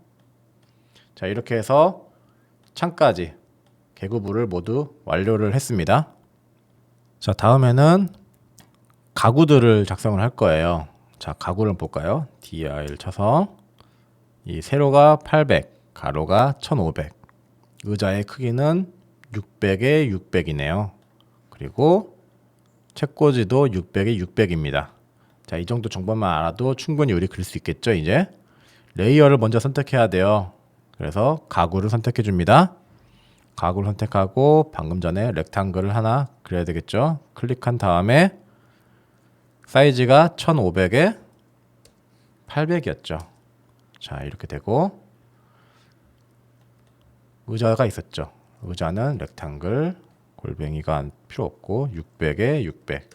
자, 이렇게 해서 창까지 개구부를 모두 완료를 했습니다. 자, 다음에는 가구들을 작성을 할 거예요. 자, 가구를 볼까요? DI를 쳐서 이 세로가 800, 가로가 1500, 의자의 크기는 600에 600이네요. 그리고 책꽂이도 600에 600입니다. 자, 이 정도 정보만 알아도 충분히 우리 그릴 수 있겠죠. 이제 레이어를 먼저 선택해야 돼요. 그래서 가구를 선택해 줍니다. 가구를 선택하고 방금 전에 렉탱글을 하나 그려야 되겠죠. 클릭한 다음에 사이즈가 1500에 800이었죠. 자, 이렇게 되고 의자가 있었죠. 의자는 렉탱글, 골뱅이가 필요 없고 600에 600.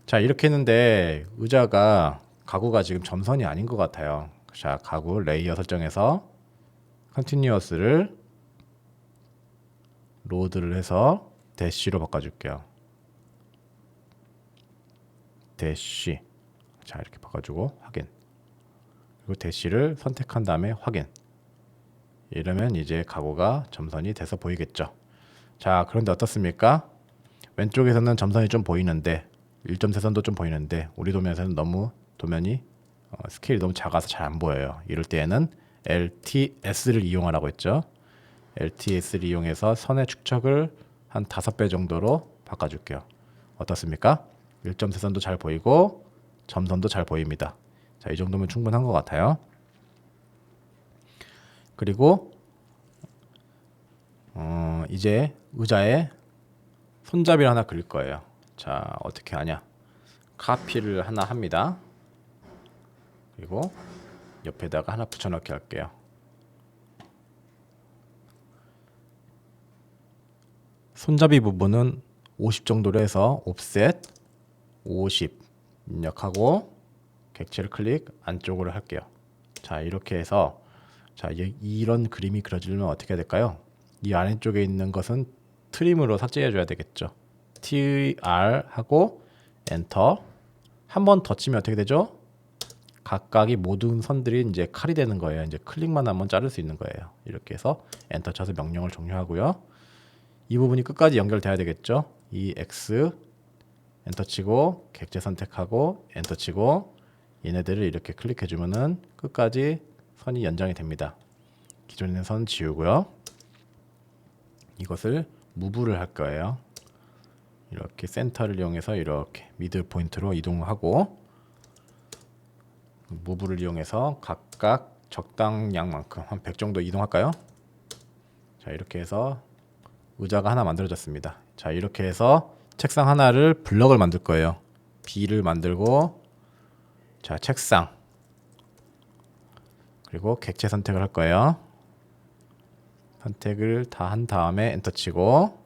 자, 이렇게 했는데 의자가 가구가 지금 점선이 아닌 것 같아요. 자, 가구 레이어 설정에서 컨티뉴어스를 로드를 해서 대쉬로 바꿔줄게요. 대쉬. 자, 이렇게 바꿔주고 확인. 그리고 대쉬를 선택한 다음에 확인. 이러면 이제 가구가 점선이 돼서 보이겠죠. 자, 그런데 어떻습니까? 왼쪽에서는 점선이 좀 보이는데 1.3선도 좀 보이는데 우리 도면에서는 너무 도면이 스케일이 너무 작아서 잘 안 보여요. 이럴 때에는 LTS를 이용하라고 했죠. LTS를 이용해서 선의 축척을 한 5배 정도로 바꿔줄게요. 어떻습니까? 1.3선도 잘 보이고 점선도 잘 보입니다. 자, 이 정도면 충분한 것 같아요. 그리고 이제 의자에 손잡이를 하나 그릴 거예요. 자, 어떻게 하냐? 카피를 하나 합니다. 그리고 옆에다가 하나 붙여넣기 할게요. 손잡이 부분은 50 정도로 해서 옵셋 50 입력하고 객체를 클릭 안쪽으로 할게요. 자, 이렇게 해서 자, 이런 그림이 그려지려면 어떻게 해야 될까요? 이 아래쪽에 있는 것은 트림으로 삭제해 줘야 되겠죠. TR 하고 엔터. 한 번 더 치면 어떻게 되죠? 각각이 모든 선들이 이제 칼이 되는 거예요. 이제 클릭만 하면 자를 수 있는 거예요. 이렇게 해서 엔터 쳐서 명령을 종료하고요. 이 부분이 끝까지 연결돼야 되겠죠. 이 X 엔터 치고 객체 선택하고 엔터 치고 얘네들을 이렇게 클릭해 주면은 끝까지 선이 연장이 됩니다. 기존에 있는 선 지우고요. 이것을 무브를 할 거예요. 이렇게 센터를 이용해서 이렇게 미드 포인트로 이동하고 무브를 이용해서 각각 적당량만큼 한 100 정도 이동할까요? 자, 이렇게 해서 의자가 하나 만들어졌습니다. 자, 이렇게 해서 책상 하나를 블럭을 만들 거예요. B를 만들고 자, 책상 그리고 객체 선택을 할 거예요. 선택을 다 한 다음에 엔터 치고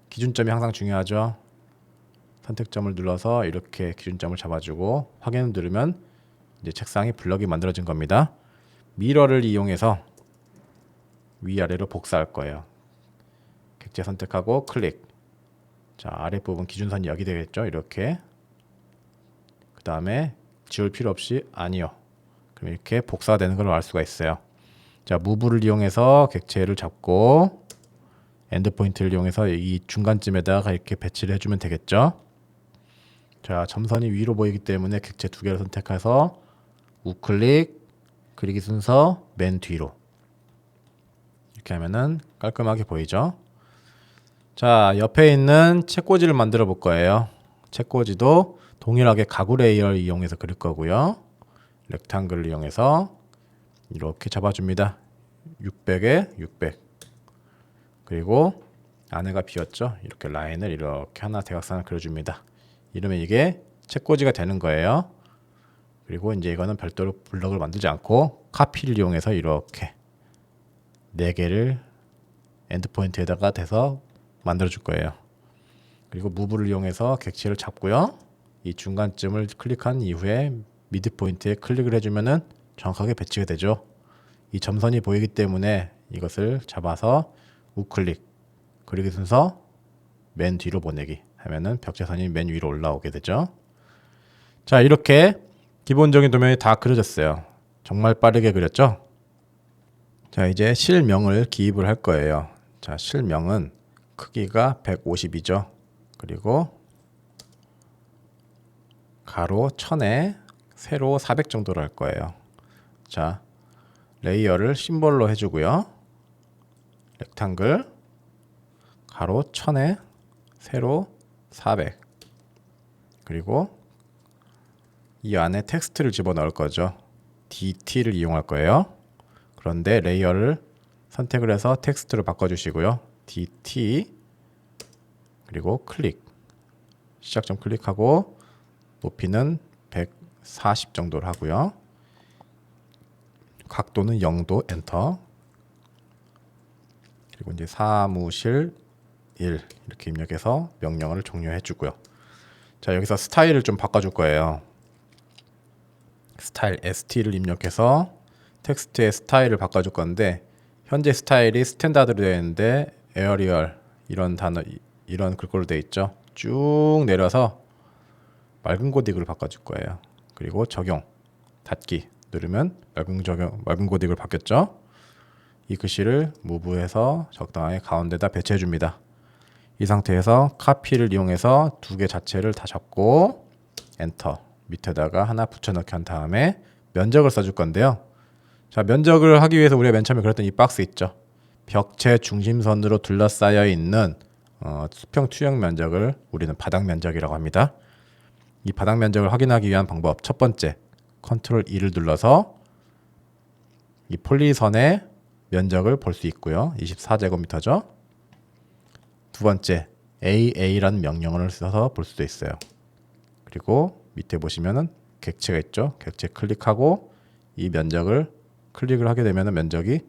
기준점이 항상 중요하죠. 선택점을 눌러서 이렇게 기준점을 잡아주고 확인을 누르면 이제 책상이 블럭이 만들어진 겁니다. 미러를 이용해서 위아래로 복사할 거예요. 객체 선택하고 클릭. 자, 아랫부분 기준선이 여기 되겠죠. 이렇게. 그 다음에 지울 필요 없이 아니요. 그럼 이렇게 복사가 되는 걸 알 수가 있어요. 자, 무브를 이용해서 객체를 잡고 엔드 포인트를 이용해서 이 중간쯤에다가 이렇게 배치를 해주면 되겠죠. 자, 점선이 위로 보이기 때문에 객체 2개를 선택해서 우클릭, 그리기 순서 맨 뒤로 이렇게 하면은 깔끔하게 보이죠. 자, 옆에 있는 책꽂이를 만들어 볼 거예요. 책꽂이도 동일하게 가구 레이어를 이용해서 그릴 거고요. 렉탱글을 이용해서 이렇게 잡아줍니다. 600에 600. 그리고 안에가 비었죠. 이렇게 라인을 이렇게 하나 대각선을 그려줍니다. 이러면 이게 책꽂이가 되는 거예요. 그리고 이제 이거는 별도로 블럭을 만들지 않고 카피를 이용해서 이렇게 4개를 엔드포인트에다가 대서 만들어 줄 거예요. 그리고 무브를 이용해서 객체를 잡고요. 이 중간쯤을 클릭한 이후에 미드 포인트에 클릭을 해주면은 정확하게 배치가 되죠. 이 점선이 보이기 때문에 이것을 잡아서 우클릭, 그리기 순서 맨 뒤로 보내기 하면은 벽체선이 맨 위로 올라오게 되죠. 자, 이렇게 기본적인 도면이 다 그려졌어요. 정말 빠르게 그렸죠? 자, 이제 실명을 기입을 할 거예요. 자, 실명은 크기가 150이죠. 그리고 가로 1000에 세로 400 정도로 할 거예요. 자, 레이어를 심볼로 해주고요. 렉탱글 가로 1000에 세로 400 그리고 이 안에 텍스트를 집어넣을 거죠. DT를 이용할 거예요. 그런데 레이어를 선택을 해서 텍스트로 바꿔주시고요. DT 그리고 클릭 시작점 클릭하고 높이는 140 정도로 하고요. 각도는 0도 엔터 그리고 이제 사무실 1 이렇게 입력해서 명령어를 종료해 주고요. 자, 여기서 스타일을 좀 바꿔줄 거예요. 스타일 st를 입력해서 텍스트의 스타일을 바꿔줄 건데, 현재 스타일이 스탠다드로 되어 있는데 에어리얼 이런 단어, 이런 글꼴로 되어 있죠. 쭉 내려서 맑은 고딕으로 바꿔줄 거예요. 그리고 적용 닫기 누르면 맑은 고딕으로 바뀌었죠. 이 글씨를 무브해서 적당하게 가운데다 배치해 줍니다. 이 상태에서 카피를 이용해서 두 개 자체를 다 잡고 엔터, 밑에다가 하나 붙여넣기 한 다음에 면적을 써줄 건데요. 자, 면적을 하기 위해서 우리가 맨 처음에 그랬던 이 박스 있죠. 벽체 중심선으로 둘러싸여 있는 수평 투영 면적을 우리는 바닥 면적이라고 합니다. 이 바닥 면적을 확인하기 위한 방법, 첫 번째, 컨트롤 E를 눌러서 이 폴리선의 면적을 볼 수 있고요. 24제곱미터죠. 두 번째, AA라는 명령어를 써서 볼 수도 있어요. 그리고 밑에 보시면은 객체가 있죠. 객체 클릭하고 이 면적을 클릭을 하게 되면 면적이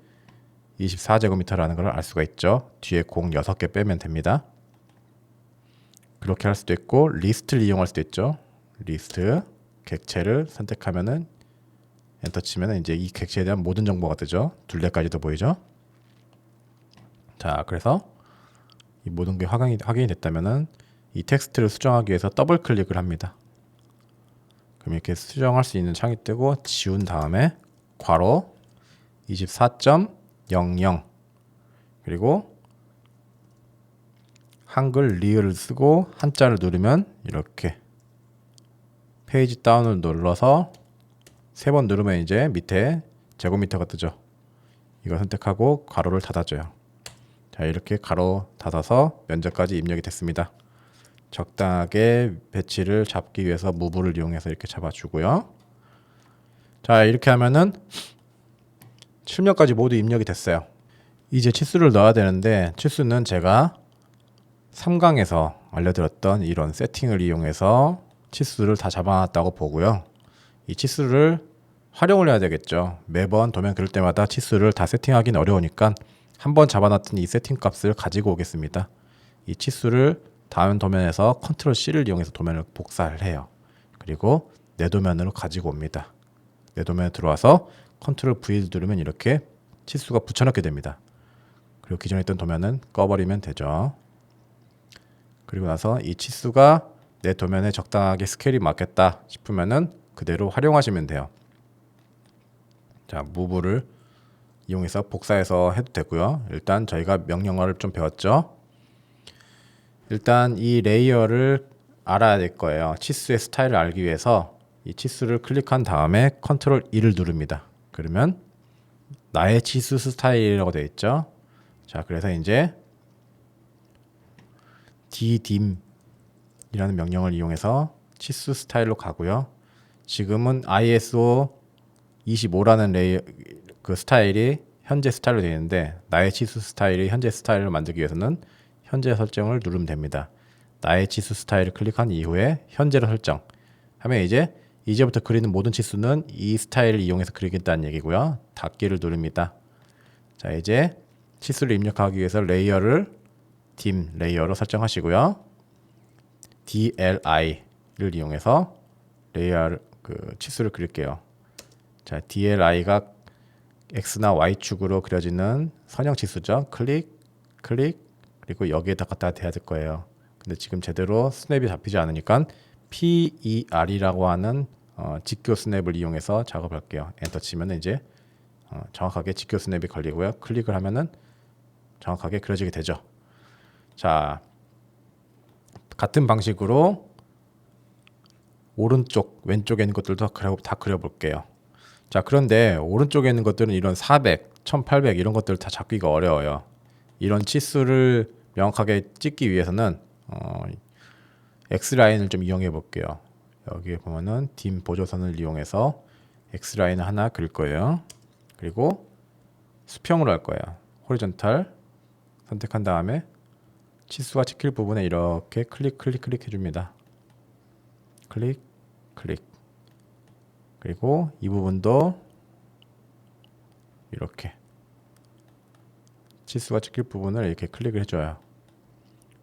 24제곱미터라는 걸 알 수가 있죠. 뒤에 공 6개 빼면 됩니다. 그렇게 할 수도 있고 리스트를 이용할 수도 있죠. 리스트 객체를 선택하면은 엔터 치면은 이제 이 객체에 대한 모든 정보가 뜨죠. 둘레까지도 보이죠. 자, 그래서 이 모든 게 확인이 됐다면은 이 텍스트를 수정하기 위해서 더블 클릭을 합니다. 그럼 이렇게 수정할 수 있는 창이 뜨고 지운 다음에 괄호 24.00 그리고 한글 리을을 쓰고 한자를 누르면 이렇게 페이지 다운을 눌러서 3번 누르면 이제 밑에 제곱미터가 뜨죠. 이걸 선택하고 괄호를 닫아줘요. 자, 이렇게 가로 닫아서 면적까지 입력이 됐습니다. 적당하게 배치를 잡기 위해서 무브를 이용해서 이렇게 잡아주고요. 자, 이렇게 하면은 출력까지 모두 입력이 됐어요. 이제 치수를 넣어야 되는데 치수는 제가 3강에서 알려드렸던 이런 세팅을 이용해서 치수를 다 잡아놨다고 보고요. 이 치수를 활용을 해야 되겠죠. 매번 도면 그릴 때마다 치수를 다 세팅하기는 어려우니까 한번 잡아놨던 이 세팅 값을 가지고 오겠습니다. 이 치수를 다음 도면에서 컨트롤 C를 이용해서 도면을 복사를 해요. 그리고 내 도면으로 가지고 옵니다. 내 도면에 들어와서 컨트롤 V를 누르면 이렇게 치수가 붙여넣게 됩니다. 그리고 기존에 있던 도면은 꺼버리면 되죠. 그리고 나서 이 치수가 내 도면에 적당하게 스케일이 맞겠다 싶으면은 그대로 활용하시면 돼요. 자, 무브를 이용해서 복사해서 해도 되고요. 일단 저희가 명령어를 좀 배웠죠. 일단 이 레이어를 알아야 될 거예요. 치수의 스타일을 알기 위해서 이 치수를 클릭한 다음에 컨트롤 E를 누릅니다. 그러면 나의 치수 스타일이라고 되어 있죠. 자, 그래서 이제 ddim 이라는 명령을 이용해서 치수 스타일로 가고요. 지금은 ISO 25라는 레이어 그 스타일이 현재 스타일로 되어 있는데 나의 치수 스타일이 현재 스타일을 만들기 위해서는 현재 설정을 누르면 됩니다. 나의 치수 스타일을 클릭한 이후에 현재로 설정 하면 이제부터 그리는 모든 치수는 이 스타일을 이용해서 그리겠다는 얘기고요. 닫기를 누릅니다. 자, 이제 치수를 입력하기 위해서 레이어를 dim 레이어로 설정하시고요. DLI를 이용해서 레이어 그 치수를 그릴게요. 자, DLI가 X나 Y축으로 그려지는 선형 치수죠. 클릭, 그리고 여기에다 갖다 대야 될 거예요. 근데 지금 제대로 스냅이 잡히지 않으니까 PER이라고 하는 직교 스냅을 이용해서 작업할게요. 엔터 치면 이제 정확하게 직교 스냅이 걸리고요. 클릭을 하면은 정확하게 그려지게 되죠. 자, 같은 방식으로 오른쪽, 왼쪽에 있는 것들도 다 그려볼게요. 자, 그런데 오른쪽에 있는 것들은 이런 400, 1800 이런 것들을 다 잡기가 어려워요. 이런 치수를 명확하게 찍기 위해서는 X라인을 좀 이용해 볼게요. 여기에 보면은 dim 보조선을 이용해서 X라인을 하나 그릴 거예요. 그리고 수평으로 할 거예요. 호리존탈 선택한 다음에 치수가 찍힐 부분에 이렇게 클릭 해줍니다. 클릭 그리고 이 부분도 이렇게 치수가 찍힐 부분을 이렇게 클릭을 해줘요.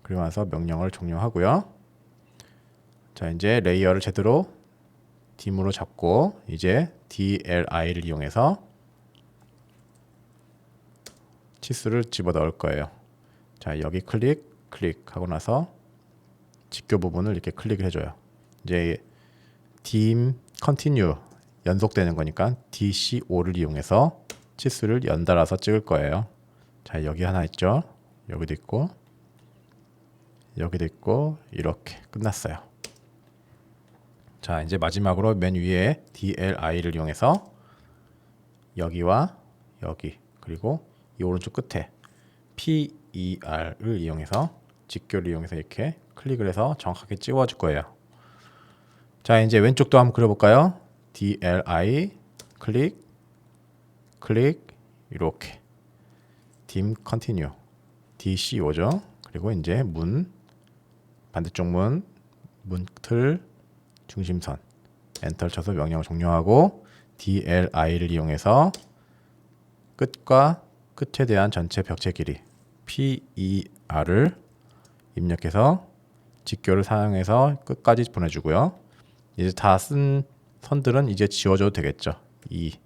그리고 나서 명령을 종료하고요. 자, 이제 레이어를 제대로 딤으로 잡고 이제 DLI를 이용해서 치수를 집어 넣을 거예요. 자, 여기 클릭하고 나서 직교 부분을 이렇게 클릭을 해줘요. 이제 dim continue 연속되는 거니까 DC5를 이용해서 치수를 연달아서 찍을 거예요. 자, 여기 하나 있죠. 여기도 있고 여기도 있고 이렇게 끝났어요. 자, 이제 마지막으로 맨 위에 DLI를 이용해서 여기와 여기 그리고 이 오른쪽 끝에 PER을 이용해서 직교를 이용해서 이렇게 클릭을 해서 정확하게 찍어줄 거예요. 자, 이제 왼쪽도 한번 그려볼까요? DLI 클릭 이렇게 dim continue DC5죠. 그리고 이제 반대쪽 문틀 중심선 엔터를 쳐서 명령을 종료하고 DLI를 이용해서 끝과 끝에 대한 전체 벽체 길이 PER을 입력해서 직교를 사용해서 끝까지 보내주고요. 이제 다 쓴 선들은 이제 지워줘도 되겠죠. 이렇게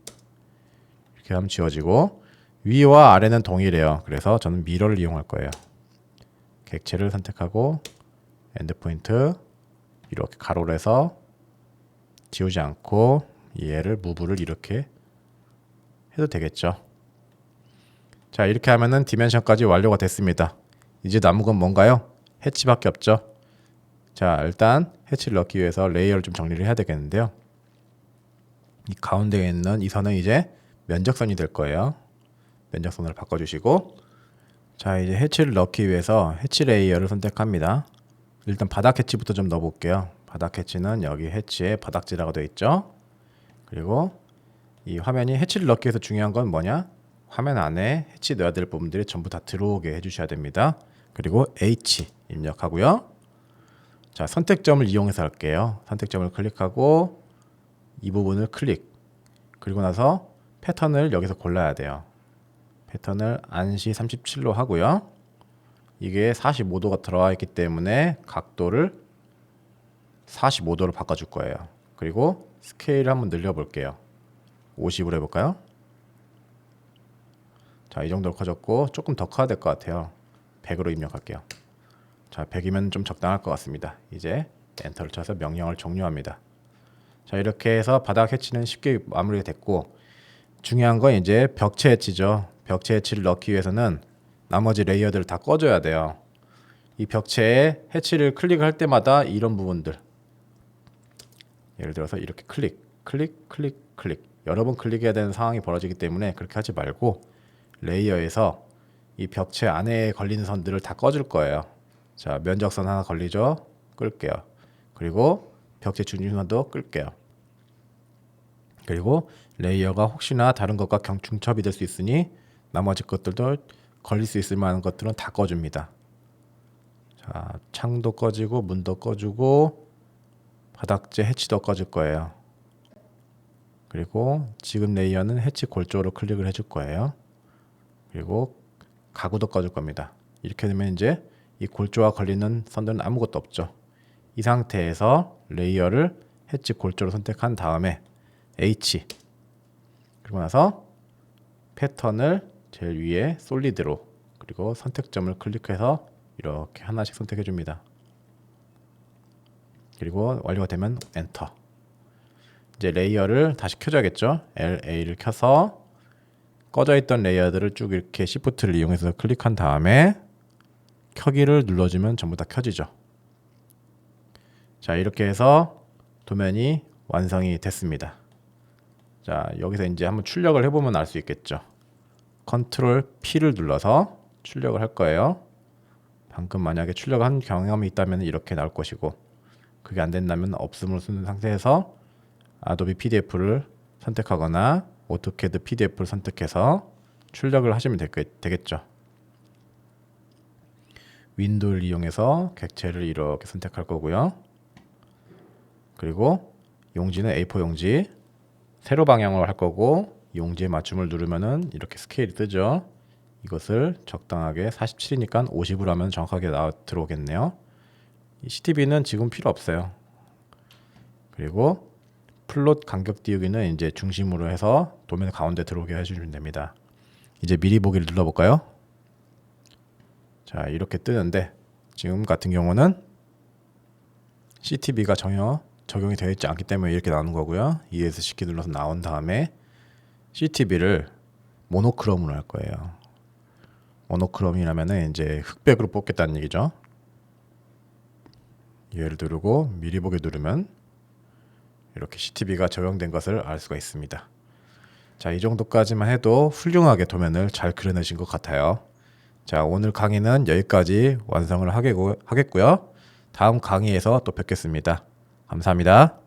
하면 지워지고 위와 아래는 동일해요. 그래서 저는 미러를 이용할 거예요. 객체를 선택하고 엔드포인트 이렇게 가로로 해서 지우지 않고 얘를 무브를 이렇게 해도 되겠죠. 자, 이렇게 하면은 디멘션까지 완료가 됐습니다. 이제 남은 건 뭔가요? 해치밖에 없죠. 자, 일단 해치를 넣기 위해서 레이어를 좀 정리를 해야 되겠는데요. 이 가운데에 있는 이 선은 이제 면적선이 될 거예요. 면적선으로 바꿔주시고 자, 이제 해치를 넣기 위해서 해치 레이어를 선택합니다. 일단 바닥 해치부터 좀 넣어볼게요. 바닥 해치는 여기 해치에 바닥지라고 되어 있죠. 그리고 이 화면이 해치를 넣기 위해서 중요한 건 뭐냐? 화면 안에 해치 넣어야 될 부분들이 전부 다 들어오게 해주셔야 됩니다. 그리고 H 입력하고요. 자, 선택점을 이용해서 할게요. 선택점을 클릭하고 이 부분을 그리고 나서 패턴을 여기서 골라야 돼요. 패턴을 안시 37로 하고요. 이게 45도가 들어와 있기 때문에 각도를 45도로 바꿔줄 거예요. 그리고 스케일을 한번 늘려볼게요. 50으로 해볼까요? 자, 이 정도로 커졌고 조금 더 커야 될 것 같아요. 100으로 입력할게요. 자, 100이면 좀 적당할 것 같습니다. 이제 엔터를 쳐서 명령을 종료합니다. 자, 이렇게 해서 바닥 해치는 쉽게 마무리가 됐고 중요한 건 이제 벽체 해치죠. 벽체 해치를 넣기 위해서는 나머지 레이어들을 다 꺼줘야 돼요. 이 벽체에 해치를 클릭할 때마다 이런 부분들 예를 들어서 이렇게 클릭 여러 번 클릭해야 되는 상황이 벌어지기 때문에 그렇게 하지 말고 레이어에서 이 벽체 안에 걸리는 선들을 다 꺼줄 거예요. 자, 면적선 하나 걸리죠? 끌게요. 그리고 벽체 중심선도 끌게요. 그리고 레이어가 혹시나 다른 것과 중첩이 될 수 있으니 나머지 것들도 걸릴 수 있을 만한 것들은 다 꺼줍니다. 자, 창도 꺼지고 문도 꺼주고 바닥재 해치도 꺼줄 거예요. 그리고 지금 레이어는 해치 골조로 클릭을 해줄 거예요. 그리고 가구도 꺼줄 겁니다. 이렇게 되면 이제 이 골조와 걸리는 선들은 아무것도 없죠. 이 상태에서 레이어를 해치 골조로 선택한 다음에 H 그리고 나서 패턴을 제일 위에 솔리드로 그리고 선택점을 클릭해서 이렇게 하나씩 선택해 줍니다. 그리고 완료가 되면 엔터. 이제 레이어를 다시 켜줘야겠죠. LA를 켜서 꺼져 있던 레이어들을 쭉 이렇게 Shift를 이용해서 클릭한 다음에 켜기를 눌러주면 전부 다 켜지죠. 자, 이렇게 해서 도면이 완성이 됐습니다. 자, 여기서 이제 한번 출력을 해보면 알 수 있겠죠. 컨트롤 P를 눌러서 출력을 할 거예요. 방금 만약에 출력한 경험이 있다면 이렇게 나올 것이고 그게 안 된다면 없음을 쓰는 상태에서 아도비 PDF를 선택하거나 오토캐드 PDF를 선택해서 출력을 하시면 되겠죠. 윈도우를 이용해서 객체를 이렇게 선택할 거고요. 그리고 용지는 A4 용지 세로 방향으로 할 거고 용지의 맞춤을 누르면은 이렇게 스케일이 뜨죠. 이것을 적당하게 47이니까 50으로 하면 정확하게 들어오겠네요. 이 CTB는 지금 필요 없어요. 그리고 플롯 간격 띄우기는 이제 중심으로 해서 도면 가운데 들어오게 해주시면 됩니다. 이제 미리 보기를 눌러볼까요? 자, 이렇게 뜨는데 지금 같은 경우는 CTB가 전혀 적용이 되어 있지 않기 때문에 이렇게 나오는 거고요. ESC 눌러서 나온 다음에 CTB를 모노크롬으로 할 거예요. 모노크롬이라면은 이제 흑백으로 뽑겠다는 얘기죠. 얘를 누르고 미리 보기 누르면 이렇게 CTB가 적용된 것을 알 수가 있습니다. 자, 이 정도까지만 해도 훌륭하게 도면을 잘 그려내신 것 같아요. 자, 오늘 강의는 여기까지 완성을 하겠고요. 다음 강의에서 또 뵙겠습니다. 감사합니다.